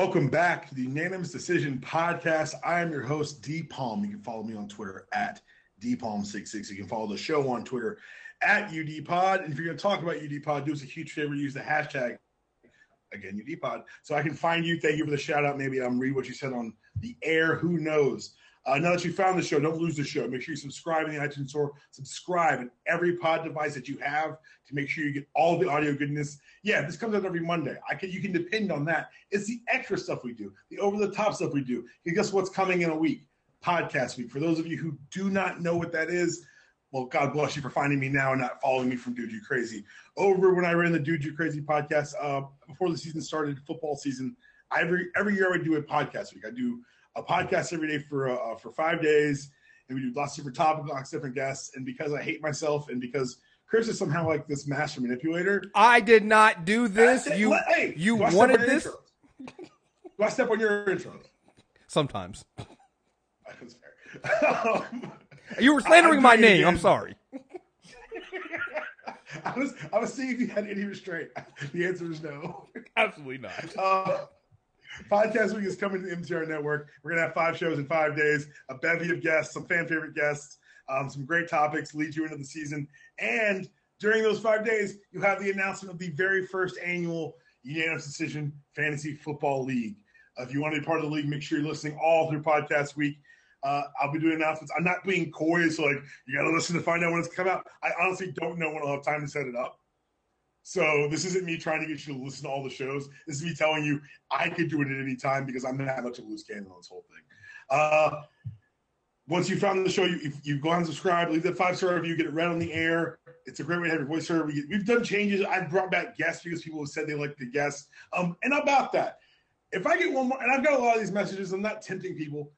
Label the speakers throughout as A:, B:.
A: Welcome back to the Unanimous Decision Podcast. I am your host, D Palm. You can follow me on Twitter at DPalm66. You can follow the show on Twitter at UDPod. And if you're going to talk about UDPod, do us a huge favor, use the hashtag, again, UDPod, so I can find you. Thank you for the shout out. Maybe I'm read what you said on the air. Who knows? Now that you found the show, don't lose the show. Make sure you subscribe in the iTunes Store. Subscribe in every pod device that you have to make sure you get all the audio goodness. Yeah, this comes out every Monday. You can depend on that. It's the extra stuff we do, the over-the-top stuff we do. And guess what's coming in a week? Podcast week. For those of you who do not know what that is, well, God bless you for finding me now and not following me from Dude You Crazy. Over when I ran the Dude You Crazy podcast, before the season started, football season, every year I would do a podcast week. I do a podcast every day for 5 days, and we do lots of different topics, lots of different guests. And because I hate myself, and because Kriss is somehow like this master manipulator,
B: I did not do this. You wanted this.
A: Do I step on your intro?
B: Sometimes.
A: That's fair.
B: You were slandering my name. I'm sorry.
A: I was seeing if you had any restraint. The answer is no.
B: Absolutely not.
A: Podcast week is coming to the MTR Network. We're going to have 5 shows in 5 days, a bevy of guests, some fan favorite guests, some great topics lead you into the season. And during those 5 days, you have the announcement of the very first annual Unanimous Decision Fantasy Football League. If you want to be part of the league, make sure you're listening all through podcast week. I'll be doing announcements. I'm not being coy, so like you got to listen to find out when it's come out. I honestly don't know when I'll have time to set it up. So this isn't me trying to get you to listen to all the shows. This is me telling you I could do it at any time because I'm not much of a loose cannon on this whole thing. Once you found the show, you go and subscribe, leave that 5-star review, get it read on the air. It's a great way to have your voice heard. We've done changes. I've brought back guests because people have said they like the guests. And about that, if I get one more, and I've got a lot of these messages, I'm not tempting people.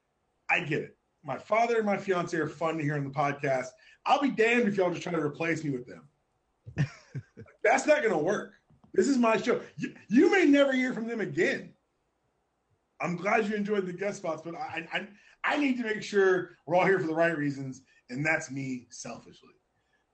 A: I get it. My father and my fiance are fun to hear on the podcast. I'll be damned if y'all just try to replace me with them. That's not going to work. This is my show. You may never hear from them again. I'm glad you enjoyed the guest spots, but I need to make sure we're all here for the right reasons, and that's me selfishly.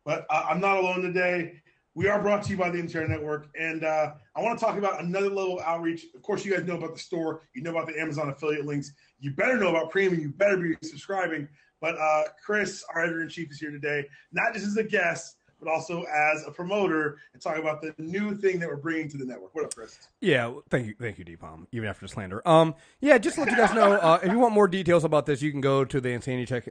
A: But I'm not alone today. We are brought to you by the NCAA Network, and I want to talk about another level of outreach. Of course, you guys know about the store. You know about the Amazon affiliate links. You better know about premium. You better be subscribing. But Kriss, our editor-in-chief, is here today, not just as a guest, but also as a promoter, and talk about the new thing that we're bringing to the network. What up, Kriss?
B: Yeah, thank you, D-Palm, even after the slander. Just to let you guys know, if you want more details about this, you can go to the Insanity Check.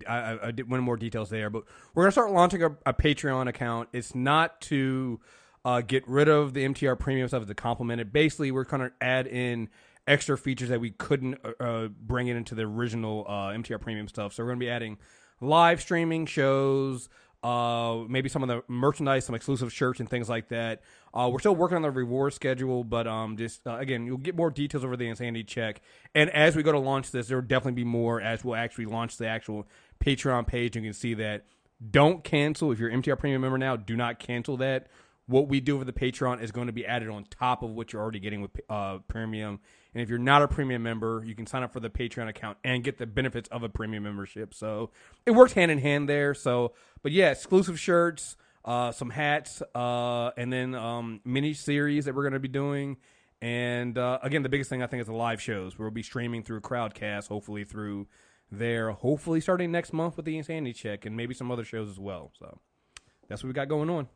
B: I did one more details there, but we're going to start launching a Patreon account. It's not to get rid of the MTR Premium stuff, it's to complement it. Basically, we're going to add in extra features that we couldn't bring it into the original MTR Premium stuff. So we're going to be adding live streaming shows, maybe some of the merchandise, some exclusive shirts and things like that. We're still working on the reward schedule, but again, you'll get more details over the Insanity Check. And as we go to launch this, there will definitely be more as we'll actually launch the actual Patreon page. You can see that. Don't cancel. If you're an MTR Premium member now, do not cancel that. What we do with the Patreon is going to be added on top of what you're already getting with Premium. And if you're not a Premium member, you can sign up for the Patreon account and get the benefits of a Premium membership. So it works hand in hand there. So, but yeah, exclusive shirts, some hats, and then mini series that we're going to be doing. And again, the biggest thing I think is the live shows. We'll be streaming through Crowdcast, hopefully through there, hopefully starting next month with the Insanity Check and maybe some other shows as well. So that's what we got going on.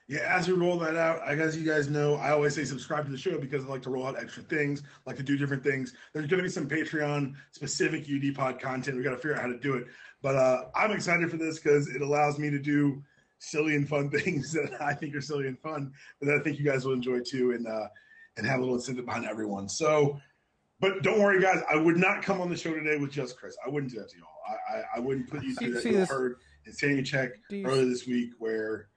A: Yeah, as we roll that out, as you guys know, I always say subscribe to the show because I like to roll out extra things, like to do different things. There's going to be some Patreon-specific UD pod content. We got to figure out how to do it. But I'm excited for this because it allows me to do silly and fun things that I think are silly and fun, but that I think you guys will enjoy too, and have a little incentive behind everyone. So, but don't worry, guys. I would not come on the show today with just Kriss. I wouldn't do that to y'all. I wouldn't put you through that. You heard Insanity Check earlier this week where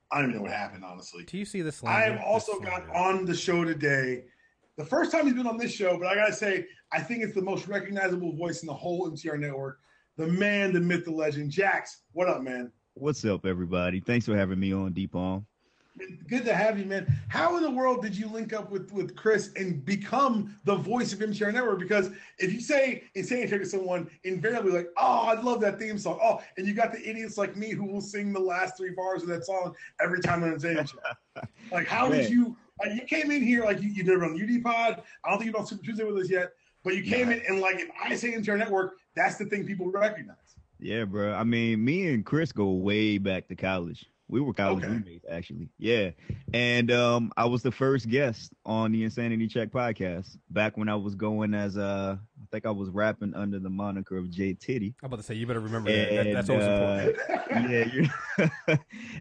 A: I don't even know what happened, honestly.
B: Do you see this?
A: I have also got on the show today, the first time he's been on this show, but I got to say, I think it's the most recognizable voice in the whole MTR network. The man, the myth, the legend, Jaxx. What up, man?
C: What's up, everybody? Thanks for having me on, D-Palm.
A: Good to have you, man. How in the world did you link up with Kriss and become the voice of MTR Network? Because if you say Insanity Check to someone, invariably like, oh, I love that theme song. Oh, and you got the idiots like me who will sing the last 3 bars of that song every time on Insanity Check. Like, how did you Like you came in here like you've never on UD Pod. I don't think you've on Super Tuesday with us yet, but you came in and like if I say MTR Network, that's the thing people recognize.
C: Yeah, bro. I mean, me and Kriss go way back to college. We were college roommates, actually. Yeah. And I was the first guest on the Insanity Check podcast back when I was going as I think I was rapping under the moniker of J Titty.
B: I'm about to say, you better remember that. That's always important.
C: Yeah.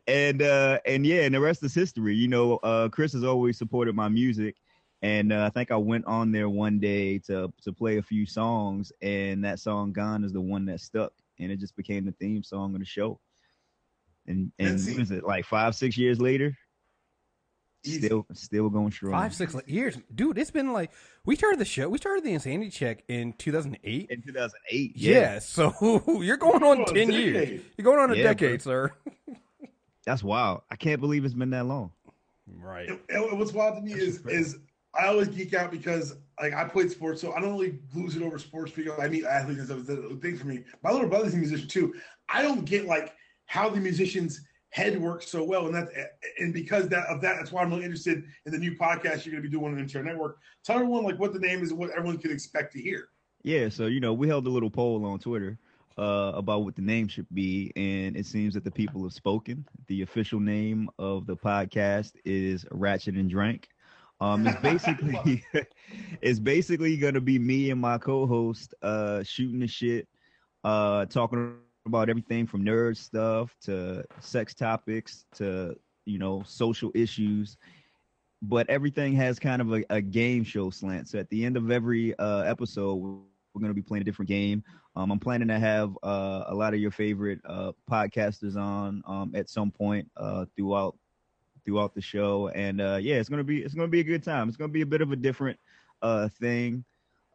C: and the rest is history. You know, Kriss has always supported my music. And I think I went on there one day to play a few songs, and that song "Gone" is the one that stuck, and it just became the theme song of the show. And what is it, like 5-6 years later? Still going strong.
B: 5-6 years, dude. It's been like we started the Insanity Check in 2008.
C: In 2008,
B: yeah. So you're going on 10 years. You're going on a decade, bro. Sir.
C: That's wild. I can't believe it's been that long.
B: Right.
A: And what's wild to me is I always geek out because like I played sports, so I don't really lose it over sports because I meet athletes and stuff. It's a thing for me. My little brother's a musician too. I don't get like how the musician's head works so well, and because that's why I'm really interested in the new podcast you're going to be doing on the MTR Network. Tell everyone like what the name is and what everyone can expect to hear.
C: Yeah, so we held a little poll on Twitter about what the name should be, and it seems that the people have spoken. The official name of the podcast is Ratchet and Drank. It's basically gonna be me and my co-host shooting the shit, talking about everything from nerd stuff to sex topics to social issues, but everything has kind of a game show slant. So at the end of every episode, we're gonna be playing a different game. I'm planning to have a lot of your favorite podcasters on at some point throughout the show, and it's gonna be a good time. It's gonna be a bit of a different thing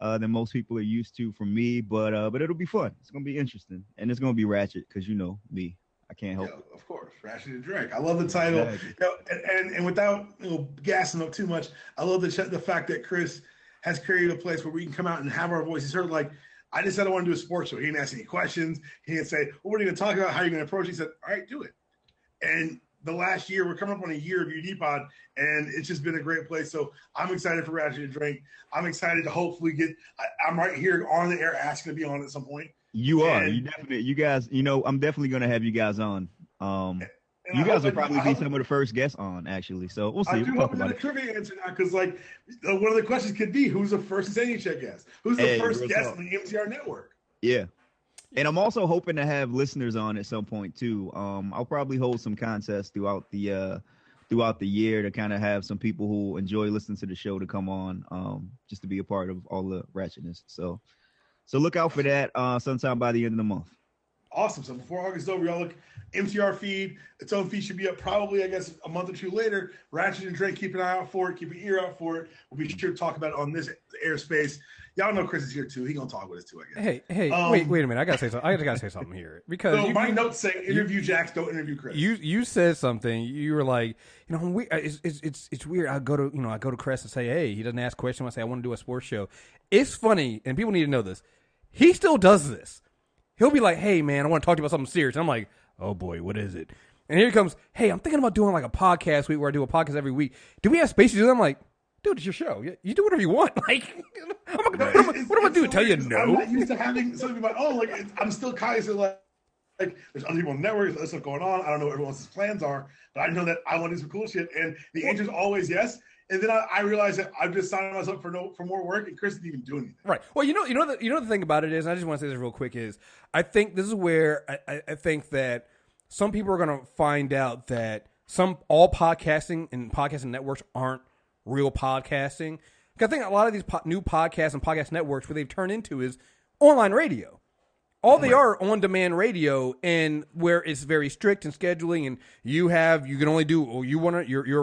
C: than most people are used to from me, but it'll be fun. It's gonna be interesting, and it's gonna be ratchet because me, I can't help it.
A: Of course, Ratchet and Drank. I love the title, and without gassing up too much, I love the fact that Kriss has created a place where we can come out and have our voices heard. Like I just said, I want to do a sports show. He didn't ask any questions. He didn't say, "Well, what are you going to talk about? How are you going to approach it?" He said, "All right, do it." And the last year, we're coming up on a year of UD Pod, and it's just been a great place. So I'm excited for Ratchet and Drank. I'm excited to hopefully I'm right here on the air asking to be on at some point.
C: You are. You guys, I'm definitely going to have you guys on. You guys will probably be some of the first guests on, actually. So we'll see.
A: I do hope there's a trivia answer now, because one of the questions could be, who's the first Insanity Check guest? Who's the first guest on the MTR Network?
C: Yeah. And I'm also hoping to have listeners on at some point too. I'll probably hold some contests throughout the year to kind of have some people who enjoy listening to the show to come on, just to be a part of all the ratchetness. So look out for that sometime by the end of the month.
A: Awesome. So before August is over, y'all look, MTR feed, its own feed should be up probably, I guess, a month or two later. Ratchet and Drank, keep an eye out for it. Keep an ear out for it. We'll be sure to talk about it on this airspace. Y'all know Kriss is here too. He gonna talk with us too, I guess.
B: Hey, wait a minute. I gotta say something. I gotta say something here because
A: my notes say interview Jaxx, don't interview Kriss.
B: You said something. You were like, it's weird. I go to Kriss and say, hey, he doesn't ask questions. I say I want to do a sports show. It's funny, and people need to know this. He still does this. He'll be like, hey man, I want to talk to you about something serious. And I'm like, oh boy, what is it? And here he comes. Hey, I'm thinking about doing like a podcast week where I do a podcast every week. Do we have space to do that? I'm like, dude, it's your show. You do whatever you want. Like, what am I going to do? Tell you no?
A: I'm not used to having something about, I'm still cognizant like there's other people on the network, there's stuff going on. I don't know what everyone else's plans are, but I know that I want to do some cool shit. And the answer is always yes. And then I realized that I've just signed myself for more work, and Kriss didn't even do anything.
B: Right. Well, the thing about it is, and I just want to say this real quick, is I think this is where I think that some people are going to find out that all podcasting and podcasting networks aren't real podcasting. I think a lot of these new podcasts and podcast networks, what they've turned into is online radio. All they are on-demand radio, and where it's very strict in scheduling, and you're a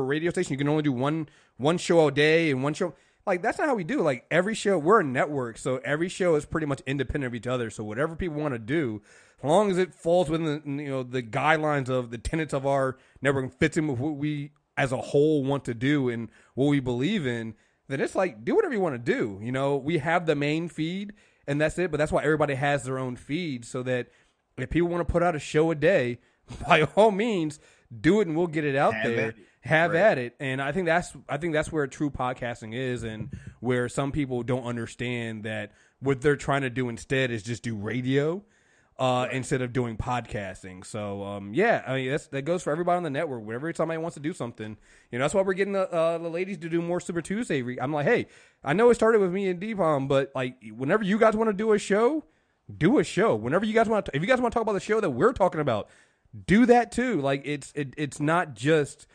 B: radio station, you can only do one show a day and one show. Like, that's not how we do. Like, every show, we're a network, so every show is pretty much independent of each other. So whatever people want to do, as long as it falls within the guidelines of the tenets of our network and fits in with what we as a whole want to do and what we believe in, then it's like, do whatever you want to do. We have the main feed, and that's it. But that's why everybody has their own feed, so that if people want to put out a show a day, by all means, do it and we'll get it out there. Have
C: Right.
B: at it. And I think that's where true podcasting is, and where some people don't understand that what they're trying to do instead is just do radio. Instead of doing podcasting. So, yeah, I mean, that goes for everybody on the network. Whenever somebody wants to do something, that's why we're getting the ladies to do more Super Tuesday. I'm like, hey, I know it started with me and Deepom, but like, whenever you guys want to do a show, do a show. Whenever you guys want to, if you guys want to talk about the show that we're talking about, do that too. Like, it's not just,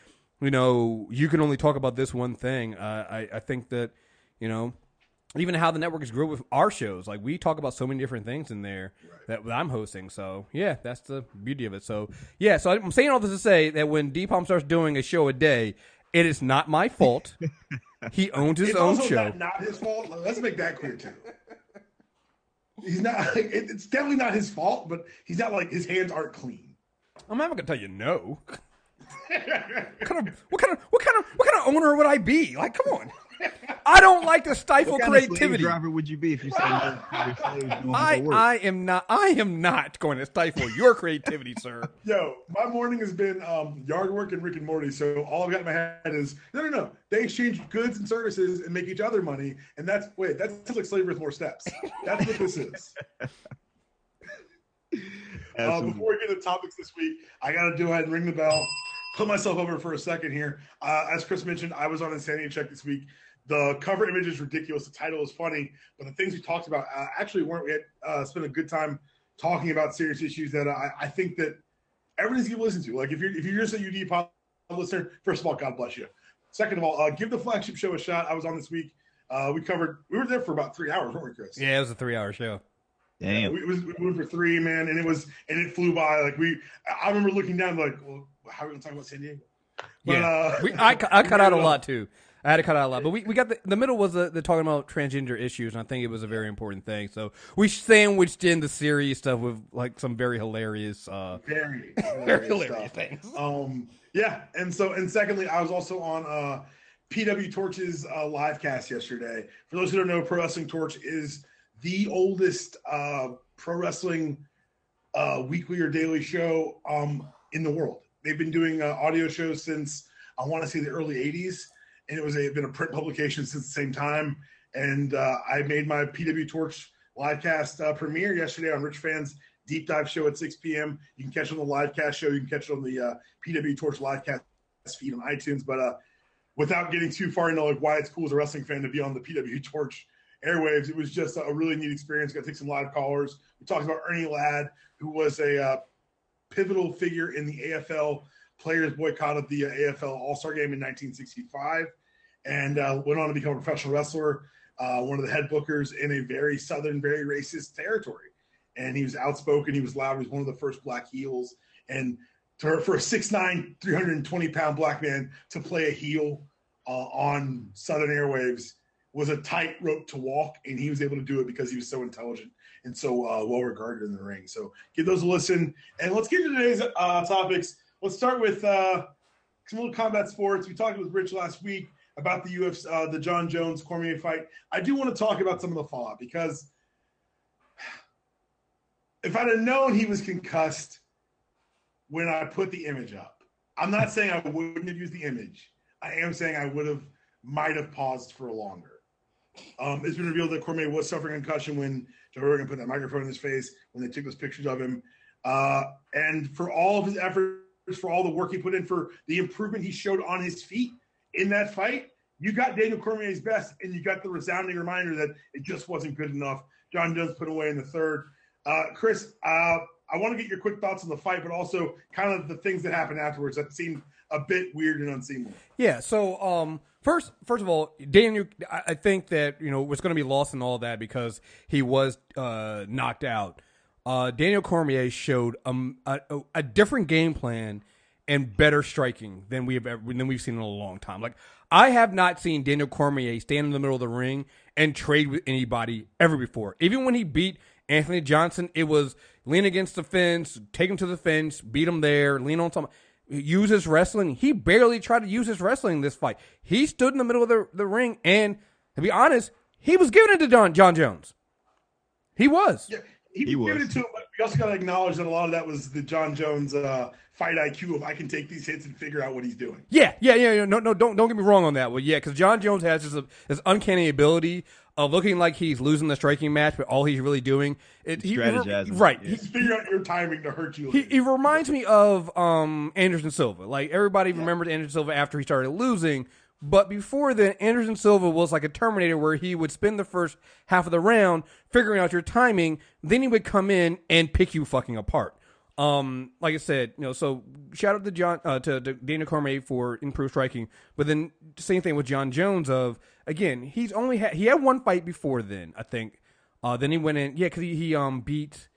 B: you can only talk about this one thing. I think that, even how the network is grew with our shows. Like, we talk about so many different things in there that I'm hosting. So, yeah, that's the beauty of it. So, yeah, so I'm saying all this to say that when Deepom starts doing a show a day, it is not my fault. He owns his own show.
A: It's not his fault. Let's make that clear, too. He's not. It's definitely not his fault, but he's not like his hands aren't clean.
B: I'm not gonna tell you no. What kind of owner would I be? Like, come on. I don't like to stifle creativity.
C: What kind of slave driver would you be if you said
B: I am not going to stifle your creativity, sir.
A: Yo, my morning has been yard work and Rick and Morty. So all I've got in my head is no. They exchange goods and services and make each other money, and that sounds like slavery with more steps. That's what this is. Before we get to topics this week, I got to go ahead and ring the bell. Put myself over for a second here. As Kriss mentioned, I was on Insanity Check this week. The cover image is ridiculous. The title is funny, but the things we talked about actually weren't. We had spent a good time talking about serious issues that I think that everybody's going to listen to. Like, if you're just a UD pop listener, first of all, God bless you. Second of all, give the flagship show a shot. I was on this week. We were there for about 3 hours, weren't we, Kriss?
B: Yeah, it was a 3-hour show.
C: Damn.
A: We went for 3, man, and it flew by. Like, I remember looking down like, well, how are we going to talk about San Diego? But,
B: yeah, I cut out a lot too. I had to cut out a lot, but we got the middle was the talking about transgender issues, and I think it was a very important thing. So we sandwiched in the serious stuff with like some very hilarious,
A: very
B: hilarious things.
A: Yeah, and secondly, I was also on PW Torch's live cast yesterday. For those who don't know, Pro Wrestling Torch is the oldest pro wrestling weekly or daily show in the world. They've been doing audio shows since I want to say the early 80s. And it been a print publication since the same time. And I made my PW Torch livecast premiere yesterday on Rich Fan's Deep Dive show at 6 p.m. You can catch it on the livecast show. You can catch it on the PW Torch livecast feed on iTunes. But without getting too far into like why it's cool as a wrestling fan to be on the PW Torch airwaves, it was just a really neat experience. Got to take some live callers. We talked about Ernie Ladd, who was a pivotal figure in the AFL players boycott of the AFL All-Star Game in 1965, and went on to become a professional wrestler, one of the head bookers in a very southern, very racist territory. And he was outspoken. He was loud. He was one of the first black heels. And for a 6'9", 320-pound black man to play a heel on Southern airwaves was a tightrope to walk, and he was able to do it because he was so intelligent and so well-regarded in the ring. So give those a listen. And let's get to today's topics. Let's start with some little combat sports. We talked with Rich last week about the UFC, the Jon Jones Cormier fight. I do want to talk about some of the fallout because if I'd have known he was concussed when I put the image up, I'm not saying I wouldn't have used the image. I am saying I might have paused for longer. It's been revealed that Cormier was suffering concussion when Joe Rogan put that microphone in his face when they took those pictures of him. And for all of his efforts, for all the work he put in, for the improvement he showed on his feet in that fight, you got Daniel Cormier's best, and you got the resounding reminder that it just wasn't good enough. Jon Jones put away in the third. Kriss, I want to get your quick thoughts on the fight, but also kind of the things that happened afterwards that seemed a bit weird and unseemly.
B: Yeah, so first of all, Daniel, I think that was going to be lost in all that because he was knocked out. Daniel Cormier showed a different game plan and better striking than we've seen in a long time. Like, I have not seen Daniel Cormier stand in the middle of the ring and trade with anybody ever before. Even when he beat Anthony Johnson, it was lean against the fence, take him to the fence, beat him there, lean on something. Use his wrestling. He barely tried to use his wrestling in this fight. He stood in the middle of the ring, and to be honest, he was giving it to Jon Jones. He was.
A: Yeah. He was giving it to him, but we also got to acknowledge that a lot of that was the Jon Jones fight IQ of I can take these hits and figure out what he's doing.
B: Yeah. No, don't get me wrong on that. Well, yeah, because Jon Jones has this uncanny ability of looking like he's losing the striking match, but all he's really doing
C: strategizing.
B: Right.
A: He's figuring out your timing to hurt you.
B: He reminds me of Anderson Silva. Like everybody remembers Anderson Silva after he started losing. But before then, Anderson Silva was like a Terminator where he would spend the first half of the round figuring out your timing. Then he would come in and pick you fucking apart. Like I said, so shout out to Daniel Cormier for improved striking. But then same thing with Jon Jones of, again, he had one fight before then, I think. Then he went in, because he beat,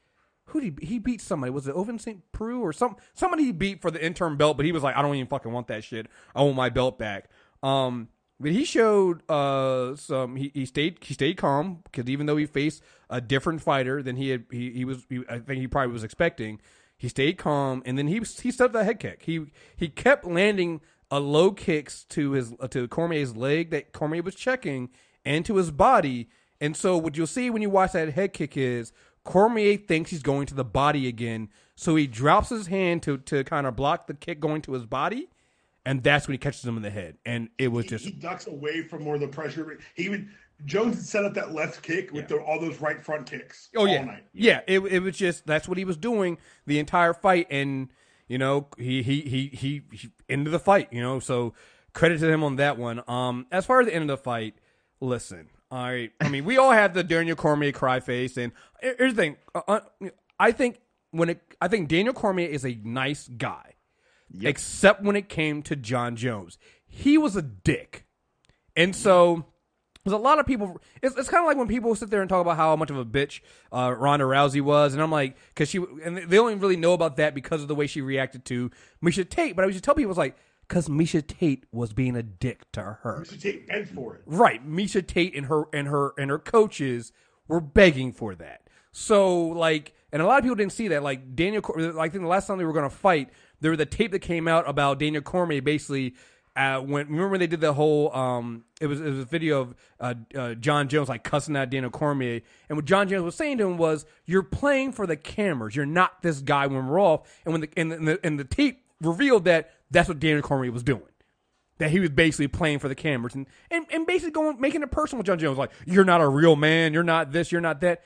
B: he beat somebody. Was it Oven St. Preux or somebody he beat for the interim belt, but he was like, I don't even fucking want that shit. I want my belt back. But he showed he stayed calm because even though he faced a different fighter than I think he probably was expecting, he stayed calm and then he set up that head kick. He kept landing low kicks to Cormier's leg that Cormier was checking and to his body. And so what you'll see when you watch that head kick is Cormier thinks he's going to the body again, so he drops his hand to kind of block the kick going to his body. And that's when he catches him in the head. And it was
A: he ducks away from more of the pressure. Jones had set up that left kick with all those right front kicks all night.
B: Yeah, it was just, that's what he was doing the entire fight. And, he ended the fight, so credit to him on that one. As far as the end of the fight, listen, all right. I mean, we all have the Daniel Cormier cry face. And here's the thing. I think Daniel Cormier is a nice guy. Yep. Except when it came to Jon Jones. He was a dick. And so there's a lot of people. It's kind of like when people sit there and talk about how much of a bitch Ronda Rousey was. And I'm like, and they only really know about that because of the way she reacted to Miesha Tate. But I would just tell people, it's like, because Miesha Tate was being a dick to her.
A: Miesha Tate begged for it.
B: Right. Miesha Tate and her coaches were begging for that. So, like, and a lot of people didn't see that. Like, I think the last time they were going to fight, there was the tape that came out about Daniel Cormier basically remember when they did the whole it was a video of Jon Jones like cussing out Daniel Cormier, and what Jon Jones was saying to him was, you're playing for the cameras, you're not this guy when we're off. And when the tape revealed that that's what Daniel Cormier was doing, that he was basically playing for the cameras and basically making it personal with Jon Jones, like, you're not a real man, you're not this, you're not that.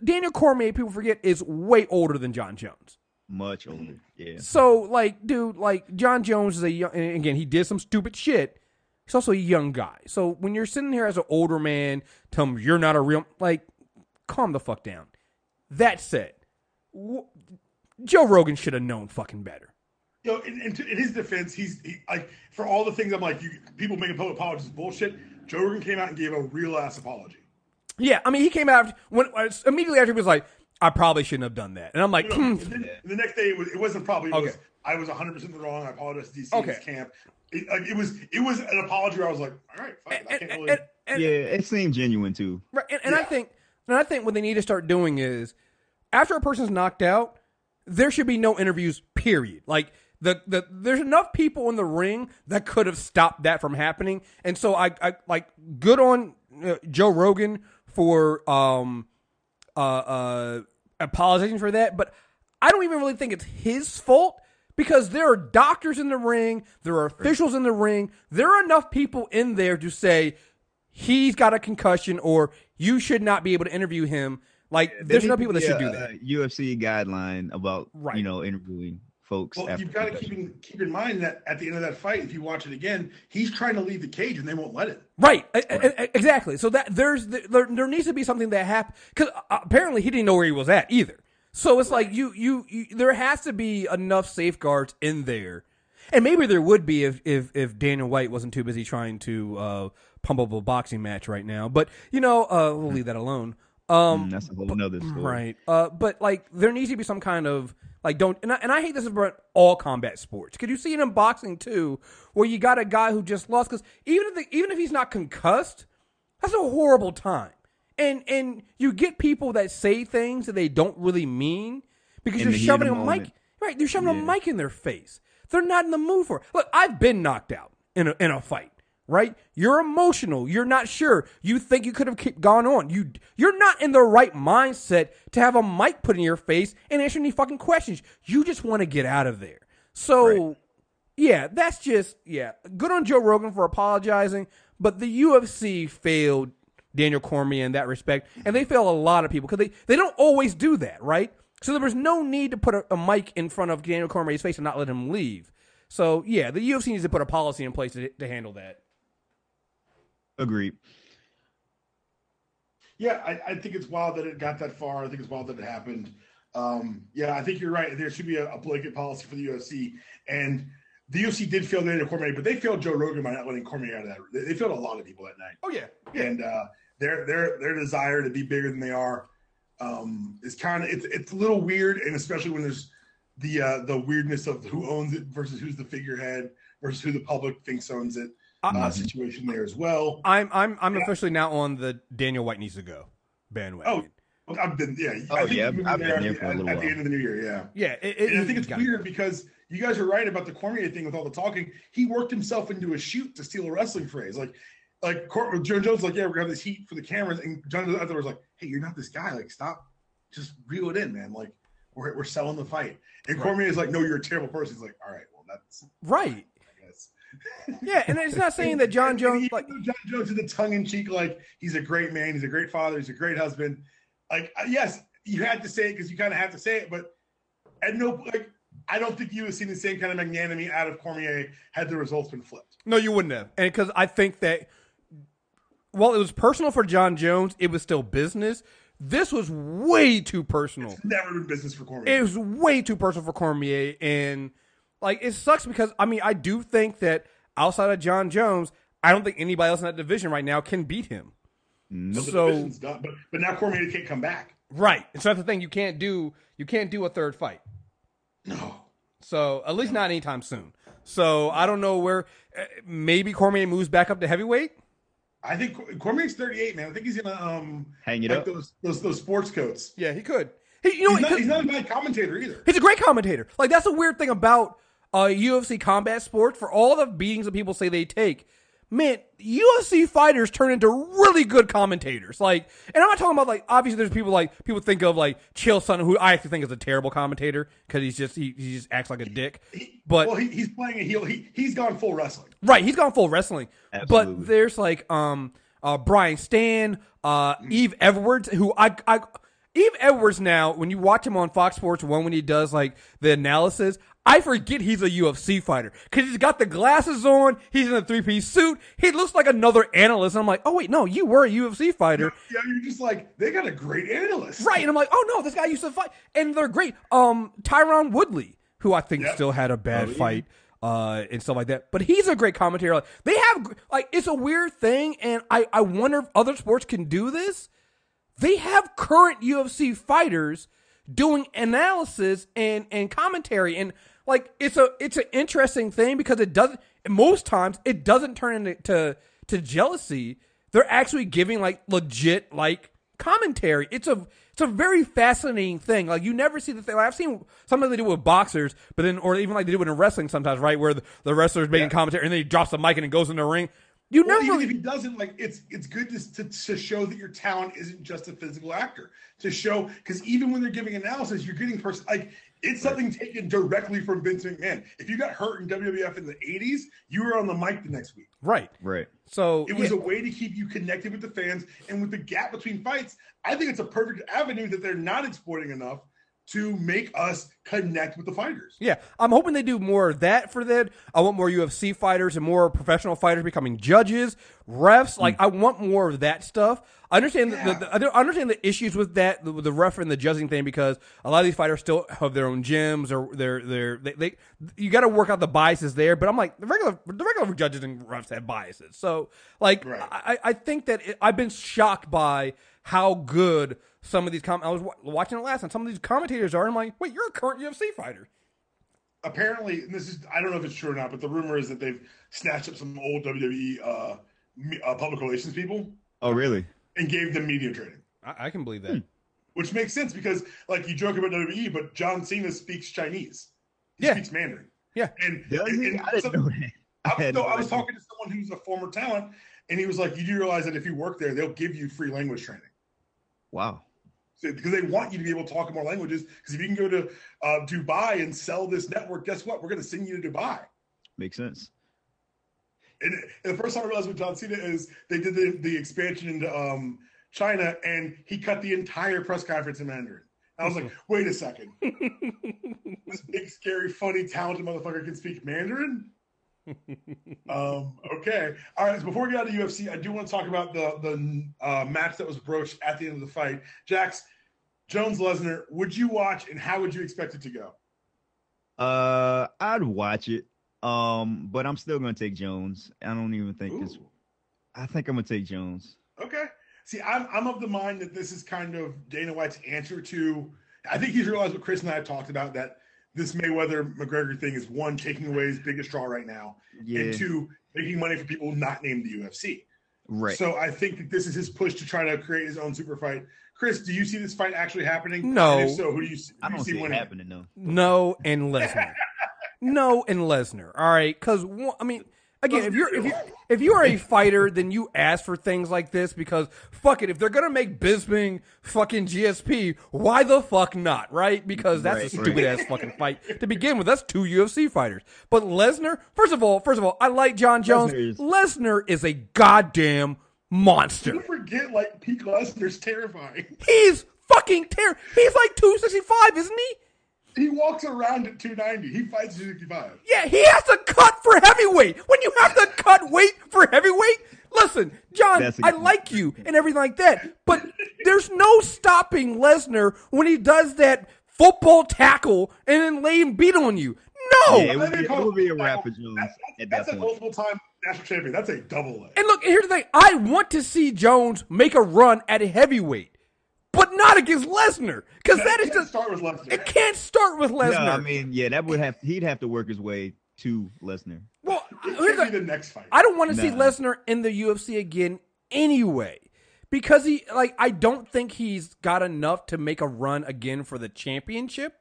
B: Daniel Cormier, people forget, is way older than Jon Jones.
C: Much older, yeah.
B: So, like, dude, like, Jon Jones is and again, he did some stupid shit. He's also a young guy. So when you're sitting here as an older man, tell him you're not a real, like, calm the fuck down. That said, Joe Rogan should have known fucking better.
A: In his defense, he like, for all the things I'm like, people making public apologies bullshit. Joe Rogan came out and gave a real ass apology. Yeah,
B: I mean, he came out immediately after he was like, I probably shouldn't have done that. And I'm like,
A: and then the next day it wasn't probably. I was 100% wrong. I apologize to DC's camp. It was an apology where I was like, all right, fine. I can't really.
C: It seemed genuine too.
B: Right, and I think what they need to start doing is, after a person's knocked out, there should be no interviews. Period. Like there's enough people in the ring that could have stopped that from happening. And so I like, good on Joe Rogan for apologizing for that, but I don't even really think it's his fault, because there are doctors in the ring, there are officials in the ring, there are enough people in there to say he's got a concussion or you should not be able to interview him. Like, there's enough people that should do that.
C: UFC guideline about interviewing folks.
A: Well, you've got to keep in mind that at the end of that fight, if you watch it again, he's trying to leave the cage and they won't let it.
B: Right. Exactly. So that there needs to be something that happened, because apparently he didn't know where he was at either. So it's like you there has to be enough safeguards in there, and maybe there would be if Daniel White wasn't too busy trying to pump up a boxing match right now. But we'll leave that alone.
C: That's a whole nother story.
B: Right. But like, there needs to be some kind of, like, and I hate this about all combat sports, because you see it in boxing too, where you got a guy who just lost, because even if he's not concussed, that's a horrible time. And you get people that say things that they don't really mean because you're shoving a mic. Right, you're shoving a mic in their face. They're not in the mood for it. Look, I've been knocked out in a fight. right? You're emotional. You're not sure. You think you could have gone on. You're not in the right mindset to have a mic put in your face and answer any fucking questions. You just want to get out of there. So, yeah, that's just, good on Joe Rogan for apologizing, but the UFC failed Daniel Cormier in that respect, and they fail a lot of people because they don't always do that, right? So there was no need to put a mic in front of Daniel Cormier's face and not let him leave. So, yeah, the UFC needs to put a policy in place to handle that.
C: Agreed.
A: Yeah, I think it's wild that it got that far. I think it's wild that it happened. I think you're right. There should be a blanket policy for the UFC. And the UFC did fail Daniel Cormier, but they failed Joe Rogan by not letting Cormier out of that. They failed a lot of people that night.
B: Oh, yeah.
A: And their desire to be bigger than they are is kind of it's a little weird, and especially when there's the weirdness of who owns it versus who's the figurehead versus who the public thinks owns it. Situation there as well.
B: I'm officially now on the Daniel White needs to go bandwagon.
A: I've been there for a little
C: while.
A: At the end of the new year.
B: Yeah,
A: and I think it's weird because you guys are right about the Cormier thing with all the talking. He worked himself into a shoot to steal a wrestling phrase. Like Jon Jones, like, yeah, we're gonna have this heat for the cameras, and Jon Jones out there was like, hey, you're not this guy. Like, stop, just reel it in, man. Like, we're selling the fight. And Cormier is like, no, you're a terrible person. He's like, all right, well, that's
B: right. Yeah, and it's not saying that Jon Jones
A: Jon Jones is the tongue-in-cheek, like he's a great man, he's a great father, he's a great husband. Like, yes, you had to say it because you kind of have to say it, but I don't think you would have seen the same kind of magnanimity out of Cormier had the results been flipped.
B: No, you wouldn't have, and because I think that while it was personal for Jon Jones, it was still business. This was way too personal.
A: It's never been business for Cormier.
B: It was way too personal for Cormier, and like, it sucks because, I mean, I do think that outside of Jon Jones, I don't think anybody else in that division right now can beat him.
A: No, so, the division's done, but now Cormier can't come back.
B: Right. And so that's the thing. You can't do a third fight.
A: No.
B: So at least not anytime soon. So I don't know where. Maybe Cormier moves back up to heavyweight.
A: I think Cormier's 38, man. I think he's gonna
C: hang it up.
A: Those sports coats.
B: Yeah, he could.
A: He's not a bad commentator either.
B: He's a great commentator. Like, that's a weird thing about UFC combat sports. For all the beatings that people say they take, man, UFC fighters turn into really good commentators. Like, and I'm not talking about, like, obviously there's people think of like Chael Sonnen, who I actually think is a terrible commentator because he just acts like a dick. But
A: he's playing a heel. He's gone full wrestling.
B: Right, he's gone full wrestling.
C: Absolutely.
B: But there's like Brian Stan, Eve Edwards, who Eve Edwards now, when you watch him on Fox Sports 1 when he does like the analysis, I forget he's a UFC fighter because he's got the glasses on. He's in a 3-piece suit. He looks like another analyst. And I'm like, oh, wait, no, you were a UFC fighter.
A: Yeah, you're just like, they got a great analyst.
B: Right. And I'm like, oh, no, this guy used to fight. And they're great. Tyron Woodley, who I think still had a bad fight and stuff like that. But he's a great commentator. Like, they have, like, it's a weird thing. And I wonder if other sports can do this. They have current UFC fighters doing analysis and commentary, and like it's an interesting thing because most times it doesn't turn into jealousy. They're actually giving like legit like commentary. It's a very fascinating thing. Like, you never see the thing. Like, I've seen something they do with boxers, but then or even like they do it in wrestling sometimes, right? Where the wrestler's making commentary and then he drops the mic and it goes in the ring.
A: Even if he doesn't, like, it's good to show that your talent isn't just a physical actor. To show, because even when they're giving analysis, you're getting it's something taken directly from Vince McMahon. If you got hurt in WWF in the 80s, you were on the mic the next week.
B: Right. So
A: it was a way to keep you connected with the fans, and with the gap between fights, I think it's a perfect avenue that they're not exploiting enough to make us connect with the fighters.
B: Yeah, I'm hoping they do more of that for that. I want more UFC fighters and more professional fighters becoming judges, refs. Like, I want more of that stuff. I understand I understand the issues with that, the ref and the judging thing, because a lot of these fighters still have their own gyms or they you got to work out the biases there. But I'm like, the regular judges and refs have biases. So like, I think that I've been shocked by how good some of these I was watching it last time. Some of these commentators are. I'm like, wait, you're a current UFC fighter.
A: Apparently, and I don't know if it's true or not, but the rumor is that they've snatched up some old WWE public relations people.
C: Oh, really?
A: And gave them media training.
B: I can believe that.
A: Which makes sense because, like, you joke about WWE, but John Cena speaks Chinese. He speaks Mandarin.
B: Yeah.
A: And
C: I didn't know that.
A: I was talking to someone someone who's a former talent, and he was like, "You do realize that if you work there, they'll give you free language training."
C: Wow.
A: Because they want you to be able to talk more languages. Because if you can go to Dubai and sell this network, guess what? We're going to send you to Dubai.
C: Makes sense.
A: And the first time I realized with John Cena is they did the expansion into China, and he cut the entire press conference in Mandarin. I was like, wait a second. This big, scary, funny, talented motherfucker can speak Mandarin? Okay. All right. So before we get out of UFC, I do want to talk about the match that was broached at the end of the fight. Jaxx, Jones Lesnar, would you watch, and how would you expect it to go?
C: I'd watch it. But I'm still gonna take Jones. I don't even think this. I think I'm gonna take Jones.
A: Okay. See, I'm of the mind that this is kind of Dana White's answer to. I think he's realized what Kriss and I have talked about, that this Mayweather-McGregor thing is, one, taking away his biggest draw right now, and two, making money for people not named the UFC.
C: Right.
A: So I think that this is his push to try to create his own super fight. Kriss, do you see this fight actually happening?
B: No.
A: And if so, who do you see?
C: I don't see it happening, though.
B: No, and Lesnar. No, and Lesnar. All right, because I mean, again, if you're a fighter, then you ask for things like this, because fuck it, if they're gonna make Bisping fucking GSP, why the fuck not, right? Because that's a stupid ass fucking fight to begin with. That's two UFC fighters. But Lesnar, first of all, I like Jon Jones. Lesnar is a goddamn monster.
A: Don't forget, like, peak Lesnar's terrifying.
B: He's fucking terrible. He's like 265, isn't he?
A: He walks around at 290. He fights 265.
B: Yeah, he has to cut for heavyweight. When you have to cut weight for heavyweight, listen, John, I like you and everything like that, but there's no stopping Lesnar when he does that football tackle and then lay and beat on you. No.
C: Yeah, it would be a wrap for Jones.
A: That's a multiple-time national champion. That's a double A.
B: And look, here's the thing. I want to see Jones make a run at heavyweight, but not against Lesnar, because that is just
A: start with Lesnar.
B: It can't start with Lesnar.
C: No, I mean, yeah, he'd have to work his way to Lesnar.
B: Well,
A: here's the next fight.
B: I don't want to see Lesnar in the UFC again anyway, because I don't think he's got enough to make a run again for the championship,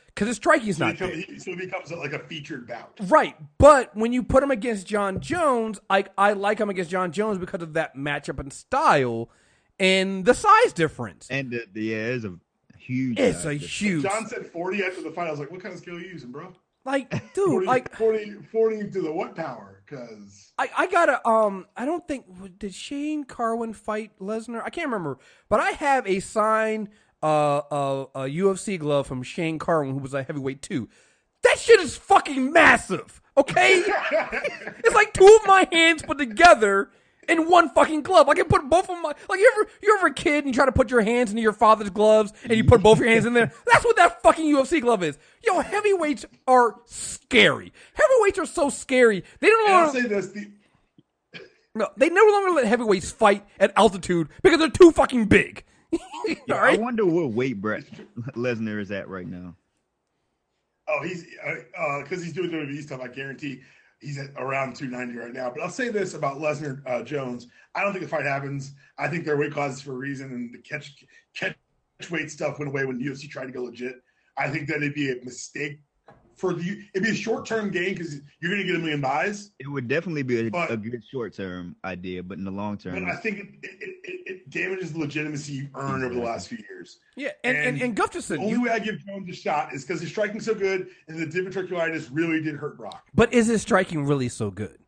B: because his striking's not there.
A: So it becomes like a featured bout.
B: Right, but when you put him against Jon Jones, I like him against Jon Jones because of that matchup and style and the size difference.
C: And it's a huge.
B: It's a huge.
A: John said 40 after the fight. I was like, what kind of scale are you using, bro?
B: Like, dude,
A: 40 to the what power? Because
B: I gotta, I don't think, did Shane Carwin fight Lesnar? I can't remember, but I have a signed a UFC glove from Shane Carwin, who was a heavyweight too. That shit is fucking massive, okay? It's like two of my hands put together in one fucking glove. I can put both of my, like, you ever a kid and you try to put your hands into your father's gloves and you put both your hands in there? That's what that fucking UFC glove is. Yo, heavyweights are scary. Heavyweights are so scary. They don't know.
A: I'll say this.
B: No, they no longer let heavyweights fight at altitude because they're too fucking big.
C: Yeah,
B: All right?
C: I wonder what weight Lesnar is at right now.
A: Oh, he's because he's doing WWE stuff. I guarantee he's at around 290 right now. But I'll say this about Lesnar Jones. I don't think the fight happens. I think they're weight classes for a reason, and the catch weight stuff went away when UFC tried to go legit. I think that it'd be a mistake for you. It'd be a short-term gain because you're going to get a million buys.
C: It would definitely be a good short-term idea, but in the long term,
A: but I think it damages the legitimacy you've earned over the last few years.
B: Yeah, and Gustafsson.
A: The only way I give Jones a shot is because his striking so good, and the diverticulitis really did hurt Brock.
B: But is his striking really so good?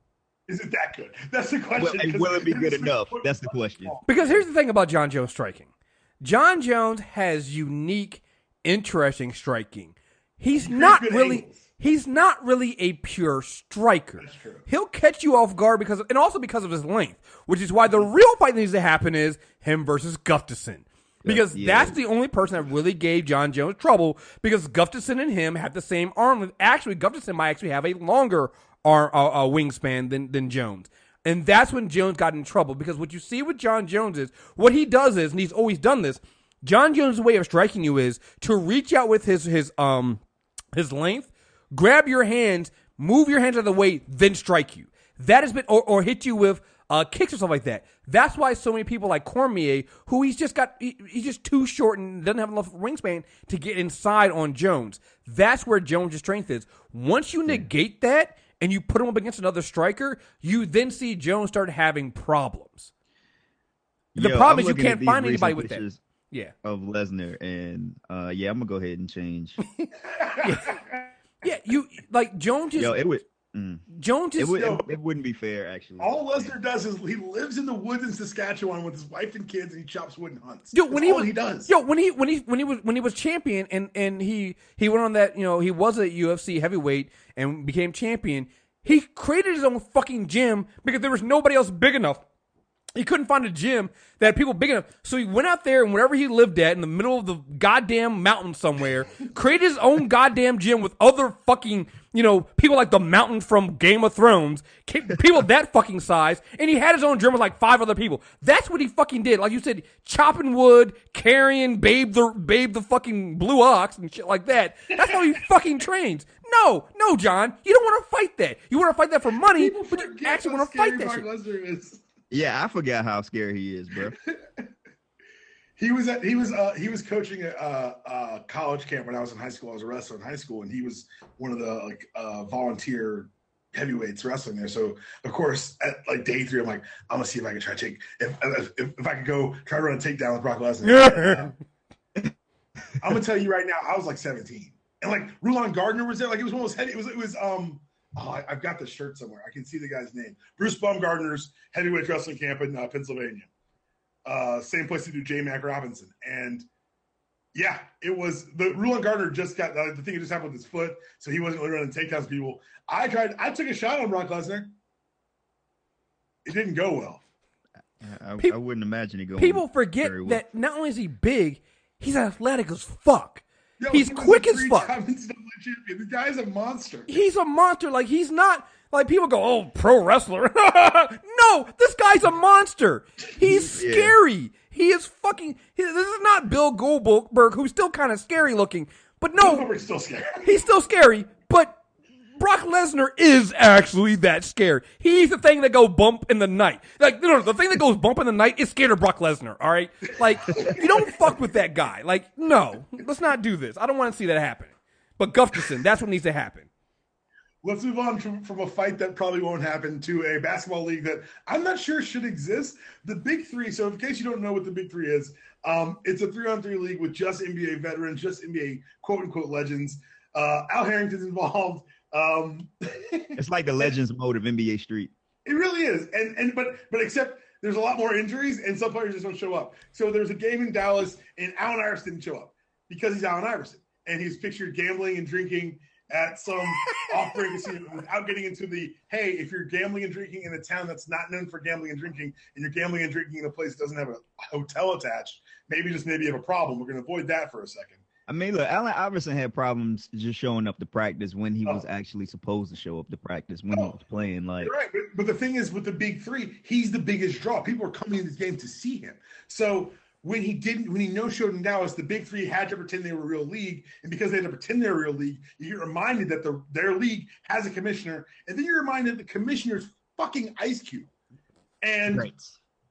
A: Is it that good? That's the question.
C: Will it be good enough? That's the question.
B: Because here's the thing about Jon Jones striking. Jon Jones has unique, interesting striking. He's not really a pure striker.
A: That's true.
B: He'll catch you off guard because of his length, which is why the real fight that needs to happen is him versus Gustafsson. Because that's the only person that really gave Jon Jones trouble, because Gustafsson and him have the same arm length. Actually, Gustafsson might actually have a longer wingspan than Jones. And that's when Jones got in trouble, because what you see with Jon Jones is, what he does is, and he's always done this, Jon Jones' way of striking you is to reach out with his length, grab your hands, move your hands out of the way, then strike you. That has been, or hit you with kicks or stuff like that. That's why so many people like Cormier, who he's just too short and doesn't have enough wingspan to get inside on Jones. That's where Jones' strength is. Once you negate that and you put him up against another striker, you then see Jones start having problems. The problem is you can't find anybody with that. Yeah.
C: Of Lesnar, and I'm gonna go ahead and change.
B: You like Jones is.
C: It would.
B: Jones is.
C: It wouldn't be fair, actually.
A: All Lesnar does is he lives in the woods in Saskatchewan with his wife and kids, and he chops wood and hunts.
B: Dude, when
A: he does.
B: When he was champion, and he went on that, he was a UFC heavyweight and became champion. He created his own fucking gym because there was nobody else big enough. He couldn't find a gym that had people big enough. So he went out there and wherever he lived at in the middle of the goddamn mountain somewhere, created his own goddamn gym with other fucking, people like the Mountain from Game of Thrones, people that fucking size, and he had his own gym with like 5 other people. That's what he fucking did. Like you said, chopping wood, carrying Babe the fucking blue ox and shit like that. That's how he fucking trains. No, John, you don't want to fight that. You want to fight that for money, but you actually want to fight that shit.
C: Yeah, I forgot how scary he is, bro.
A: He was coaching a college camp when I was in high school. I was a wrestler in high school, and he was one of the volunteer heavyweights wrestling there. So of course, at like day 3, I'm like, I'm gonna see if I can try to take if I could go try to run a takedown with Brock Lesnar. I'm gonna tell you right now, I was like 17, and like Rulon Gardner was there. Like it was one of those heavy. It was I've got the shirt somewhere. I can see the guy's name. Bruce Baumgartner's heavyweight wrestling camp in Pennsylvania. Same place to do J. Mac Robinson. And yeah, it was the Rulon Gardner just got the thing that just happened with his foot, so he wasn't really running takedowns people. I took a shot on Brock Lesnar. It didn't go well.
C: I wouldn't imagine it going.
B: People forget that not only is he big, he's athletic as fuck. He's quick as fuck.
A: The guy's a monster.
B: He's a monster. Like, he's not, like, people go, oh, pro wrestler. No, this guy's a monster. He's scary. He is fucking, this is not Bill Goldberg, who's still kind of scary looking. But no,
A: Goldberg's still scary.
B: He's still scary, but Brock Lesnar is actually that scared. He's the thing that goes bump in the night. Like, no, the thing that goes bump in the night is scared of Brock Lesnar, all right? Like, you don't fuck with that guy. Like, no, let's not do this. I don't want to see that happen. But Gustafson, that's what needs to happen.
A: Let's move on from a fight that probably won't happen to a basketball league that I'm not sure should exist. The Big Three. So in case you don't know what the Big Three is, it's a 3-on-3 league with just NBA veterans, just NBA quote-unquote legends. Al Harrington's involved.
C: It's like the Legends mode of NBA Street.
A: It really is, but except there's a lot more injuries and some players just don't show up. So there's a game in Dallas and Allen Iverson didn't show up because he's Allen Iverson and he's pictured gambling and drinking at some off-break casino without getting into the, hey, if you're gambling and drinking in a town that's not known for gambling and drinking, and you're gambling and drinking in a place that doesn't have a hotel attached, maybe you have a problem. We're going to avoid that for a second.
C: I mean, look, Allen Iverson had problems just showing up to practice when he was actually supposed to show up to practice when he was playing. Like,
A: you're right, but the thing is, with the Big Three, he's the biggest draw. People are coming in this game to see him. So when he no-showed in Dallas, the Big Three had to pretend they were a real league, and because they had to pretend they're a real league, you get reminded that their league has a commissioner, and then you're reminded that the commissioner's fucking Ice Cube, and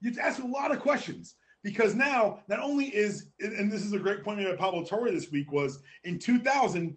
A: you have to ask a lot of questions. Because now, not only is, and this is a great point made by Pablo Torre this week, was in 2000,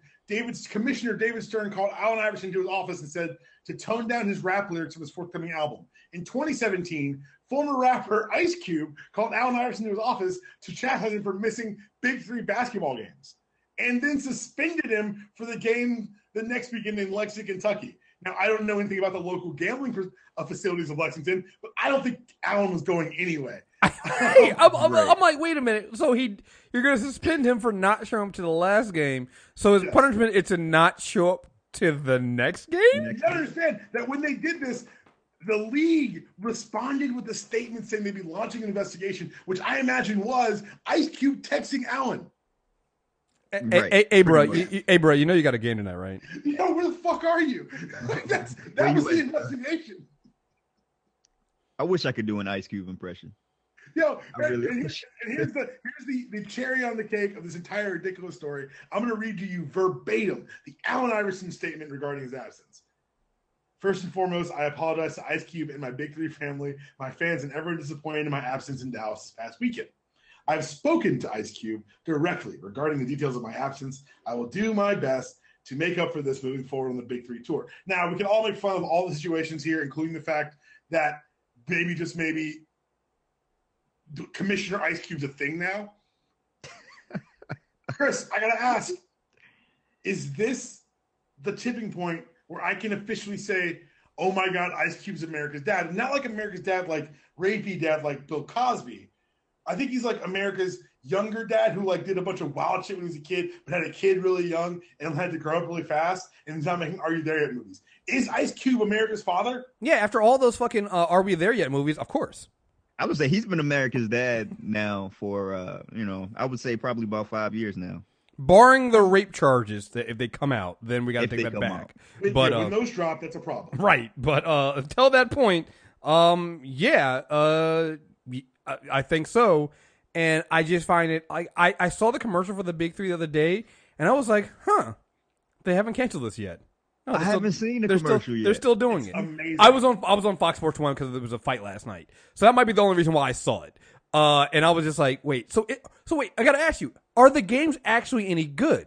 A: Commissioner David Stern called Allen Iverson to his office and said to tone down his rap lyrics of his forthcoming album. In 2017, former rapper Ice Cube called Allen Iverson to his office to chastise him for missing Big Three basketball games, and then suspended him for the game the next weekend in Lexington, Kentucky. Now, I don't know anything about the local gambling facilities of Lexington, but I don't think Allen was going anyway.
B: I'm like, wait a minute. So you're going to suspend him for not showing up to the last game. So his punishment is to not show up to the next game?
A: You gotta understand that when they did this, the league responded with a statement saying they'd be launching an investigation, which I imagine was Ice Cube texting Allen.
B: Hey, bro, you know you got a game tonight, right?
A: Yo, where the fuck are you? that was the investigation.
C: I wish I could do an Ice Cube impression.
A: Yo, here's the cherry on the cake of this entire ridiculous story. I'm going to read to you verbatim the Allen Iverson statement regarding his absence. First and foremost, I apologize to Ice Cube and my Big Three family, my fans, and everyone disappointed in my absence in Dallas this past weekend. I've spoken to Ice Cube directly regarding the details of my absence. I will do my best to make up for this moving forward on the Big 3 tour. Now, we can all make fun of all the situations here, including the fact that maybe, just maybe, Commissioner Ice Cube's a thing now. Kriss, I got to ask, is this the tipping point where I can officially say, oh my God, Ice Cube's America's dad? Not like America's dad, like rapey dad, like Bill Cosby. I think he's like America's younger dad who like did a bunch of wild shit when he was a kid, but had a kid really young and had to grow up really fast, and he's not making Are You There Yet movies. Is Ice Cube America's father?
B: Yeah, after all those fucking Are We There Yet movies, of course.
C: I would say he's been America's dad now for, I would say probably about 5 years now.
B: Barring the rape charges, that if they come out, then we got to take that back.
A: But when those drop, that's a problem.
B: Right, but until that point, I think so. And I just find it, I saw the commercial for the Big 3 the other day, and I was like, they haven't canceled this yet. No,
C: I haven't seen the commercial yet.
B: They're still doing it.
A: Amazing.
B: I was on Fox Sports 1 because there was a fight last night. So that might be the only reason why I saw it. And I was just like, wait, so wait, I got to ask you, are the games actually any good?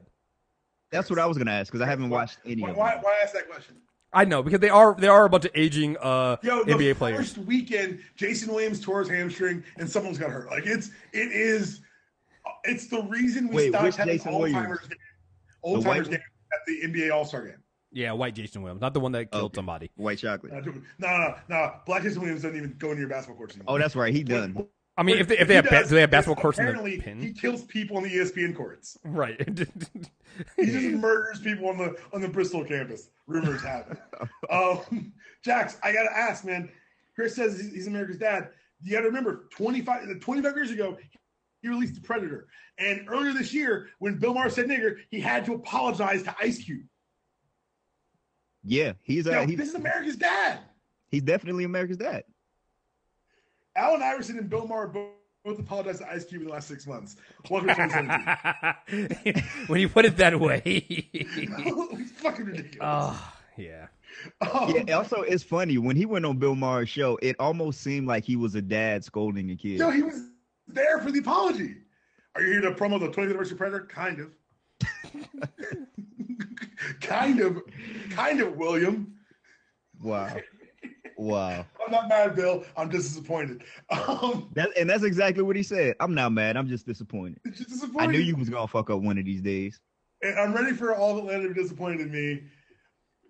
C: That's what I was going to ask because I haven't watched any of them.
A: Why ask that question?
B: I know, because they are a bunch of aging NBA players.
A: First weekend, Jason Williams tore his hamstring and someone's got hurt. Like it's the reason we stopped having old-timers game at the NBA All-Star game.
B: Yeah, white Jason Williams, not the one that killed somebody.
C: White chocolate.
A: No. Black Jason Williams doesn't even go near basketball courts anymore.
C: Oh, that's right. He done.
B: I mean, if they have basketball courts in the pin?
A: He kills people on the ESPN courts.
B: Right.
A: He just murders people on the Bristol campus. Rumors have it. Jaxx, I gotta ask, man. Kriss says he's America's dad. You gotta remember, 25 years ago, he released The Predator. And earlier this year, when Bill Maher said nigger, he had to apologize to Ice Cube.
C: Yeah, this
A: is America's dad.
C: He's definitely America's dad.
A: Allen Iverson and Bill Maher both apologized to Ice Cube in the last 6 months. Welcome to 2017.
B: When you put it that way.
A: It's fucking ridiculous.
B: Oh, yeah.
C: Yeah, also, it's funny. When he went on Bill Maher's show, it almost seemed like he was a dad scolding a kid.
A: No, he was there for the apology. Are you here to promo the 20th anniversary Predator? Kind of. kind of, William.
C: Wow.
A: I'm not mad, Bill. I'm just disappointed.
C: That's exactly what he said. I'm not mad. I'm just disappointed.
A: It's just disappointed.
C: I knew you was going to fuck up one of these days.
A: And I'm ready for all of Atlanta to be disappointed in me.